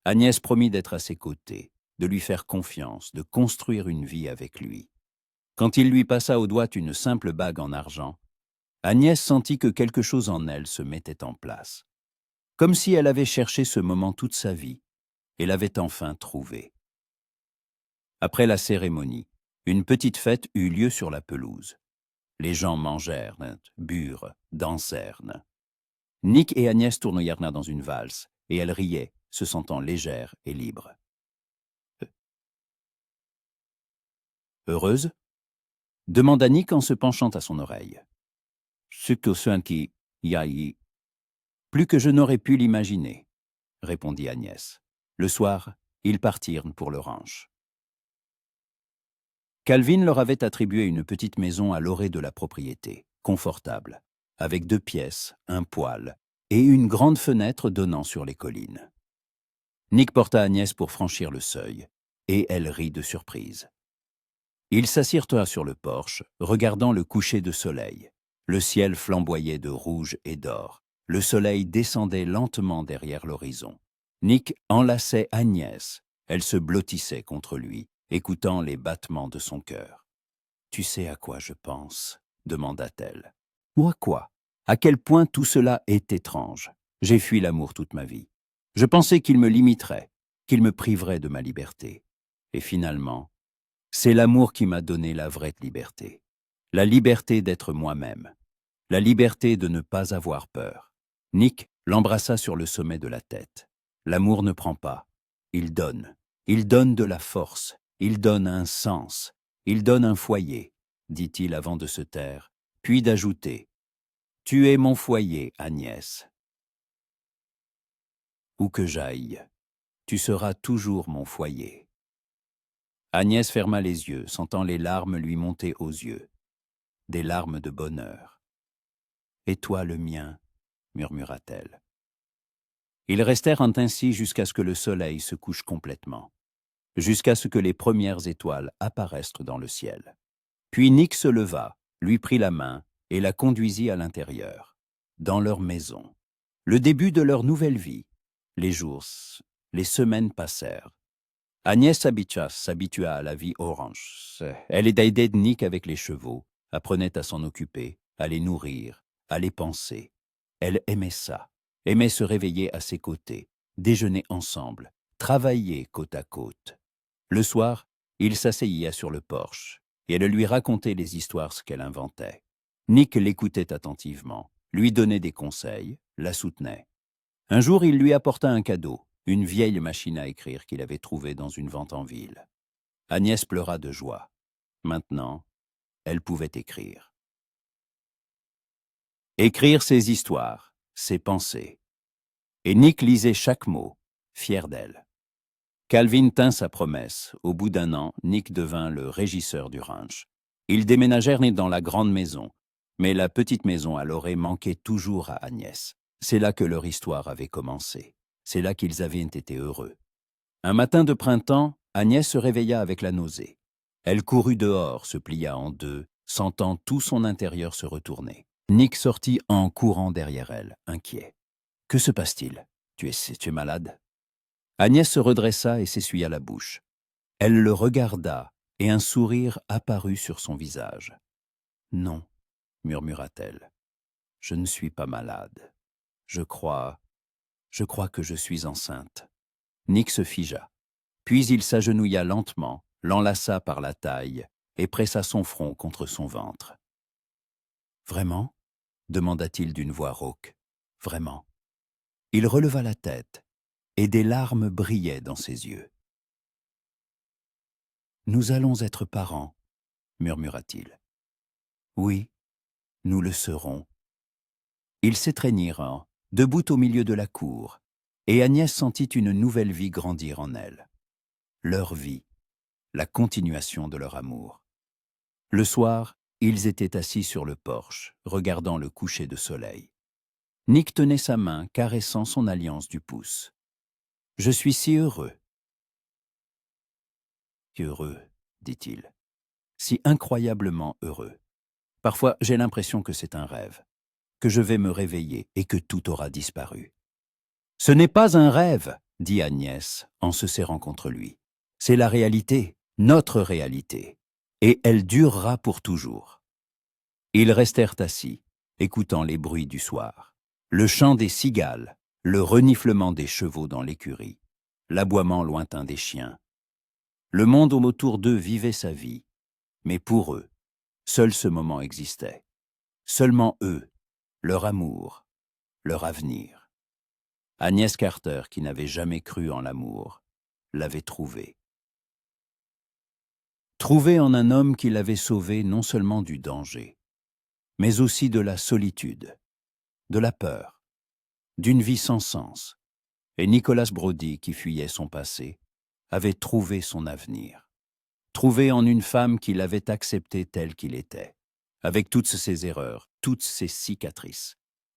Agnès promit d'être à ses côtés, de lui faire confiance, de construire une vie avec lui. Quand il lui passa au doigt une simple bague en argent, Agnès sentit que quelque chose en elle se mettait en place. Comme si elle avait cherché ce moment toute sa vie et l'avait enfin trouvé. Après la cérémonie, une petite fête eut lieu sur la pelouse. Les gens mangèrent, burent, dansèrent. Nick et Agnès tournoyèrent dans une valse, et elle riait, se sentant légère et libre. « Heureuse ?» demanda Nick en se penchant à son oreille. « Ce que ce qui y a y... » Plus que je n'aurais pu l'imaginer, répondit Agnès. Le soir, ils partirent pour le ranch. Calvin leur avait attribué une petite maison à l'orée de la propriété, confortable, avec 2 pièces, un poêle et une grande fenêtre donnant sur les collines. Nick porta Agnès pour franchir le seuil, et elle rit de surprise. Ils s'assirent sur le porche, regardant le coucher de soleil. Le ciel flamboyait de rouge et d'or. Le soleil descendait lentement derrière l'horizon. Nick enlaçait Agnès. Elle se blottissait contre lui, écoutant les battements de son cœur. « Tu sais à quoi je pense ?» demanda-t-elle. « Ou à quoi? À quel point tout cela est étrange. J'ai fui l'amour toute ma vie. Je pensais qu'il me limiterait, qu'il me priverait de ma liberté. Et finalement, C'est l'amour qui m'a donné la vraie liberté. La liberté d'être moi-même. La liberté de ne pas avoir peur. Nick l'embrassa sur le sommet de la tête. L'amour ne prend pas. Il donne. Il donne de la force. Il donne un sens. Il donne un foyer, dit-il avant de se taire, puis d'ajouter « Tu es mon foyer, Agnès. Où que j'aille, tu seras toujours mon foyer. » Agnès ferma les yeux, sentant les larmes lui monter aux yeux. Des larmes de bonheur. « Et toi le mien » murmura-t-elle. Ils restèrent ainsi jusqu'à ce que le soleil se couche complètement, jusqu'à ce que les premières étoiles apparaissent dans le ciel. Puis Nick se leva, lui prit la main et la conduisit à l'intérieur, dans leur maison. Le début de leur nouvelle vie. Les jours, les semaines passèrent. Agnès s'habitua à la vie orange. Elle aidait Nick avec les chevaux, apprenait à s'en occuper, à les nourrir, à les penser. Elle aimait ça, aimait se réveiller à ses côtés, déjeuner ensemble, travailler côte à côte. Le soir, il s'asseyait sur le porche et elle lui racontait les histoires qu'elle inventait. Nick l'écoutait attentivement, lui donnait des conseils, la soutenait. Un jour, il lui apporta un cadeau, une vieille machine à écrire qu'il avait trouvée dans une vente en ville. Agnès pleura de joie. Maintenant, elle pouvait écrire. Écrire ses histoires, ses pensées. Et Nick lisait chaque mot, fier d'elle. Calvin tint sa promesse. Au bout d'un an, Nick devint le régisseur du ranch. Ils déménagèrent dans la grande maison, mais la petite maison à l'orée manquait toujours à Agnès. C'est là que leur histoire avait commencé. C'est là qu'ils avaient été heureux. Un matin de printemps, Agnès se réveilla avec la nausée. Elle courut dehors, se plia en deux, sentant tout son intérieur se retourner. Nick sortit en courant derrière elle, inquiet. « Que se passe-t-il ? Tu es malade ?» Agnès se redressa et s'essuya la bouche. Elle le regarda et un sourire apparut sur son visage. « Non, » murmura-t-elle, « je ne suis pas malade. Je crois que je suis enceinte. » Nick se figea. Puis il s'agenouilla lentement, l'enlaça par la taille et pressa son front contre son ventre. « Vraiment ?» demanda-t-il d'une voix rauque. « Vraiment ?» Il releva la tête et des larmes brillaient dans ses yeux. « Nous allons être parents, » murmura-t-il. « Oui, nous le serons. » Ils s'étreignirent, debout au milieu de la cour, et Agnès sentit une nouvelle vie grandir en elle. Leur vie, la continuation de leur amour. Le soir, ils étaient assis sur le porche, regardant le coucher de soleil. Nick tenait sa main, caressant son alliance du pouce. « Je suis si heureux. »« Si heureux, » dit-il. « Si incroyablement heureux. Parfois, j'ai l'impression que c'est un rêve, que je vais me réveiller et que tout aura disparu. »« Ce n'est pas un rêve, » dit Agnès en se serrant contre lui. « C'est la réalité, notre réalité, et elle durera pour toujours. » Ils restèrent assis, écoutant les bruits du soir. Le chant des cigales, le reniflement des chevaux dans l'écurie, l'aboiement lointain des chiens. Le monde autour d'eux vivait sa vie, mais pour eux, seul ce moment existait. Seulement eux, leur amour, leur avenir. Agnès Carter, qui n'avait jamais cru en l'amour, l'avait trouvé. Trouvé en un homme qui l'avait sauvé non seulement du danger, mais aussi de la solitude, de la peur, d'une vie sans sens. Et Nicholas Brody, qui fuyait son passé, avait trouvé son avenir. Trouvé en une femme qui l'avait accepté tel qu'il était, avec toutes ses erreurs, toutes ses cicatrices.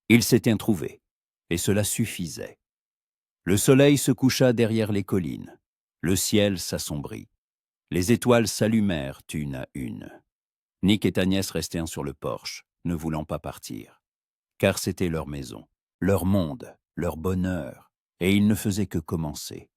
Il s'était trouvé, et cela suffisait. Le soleil se coucha derrière les collines, le ciel s'assombrit, les étoiles s'allumèrent une à une. Nick et Agnès restèrent sur le porche, ne voulant pas partir, car c'était leur maison, leur monde, leur bonheur, et ils ne faisaient que commencer.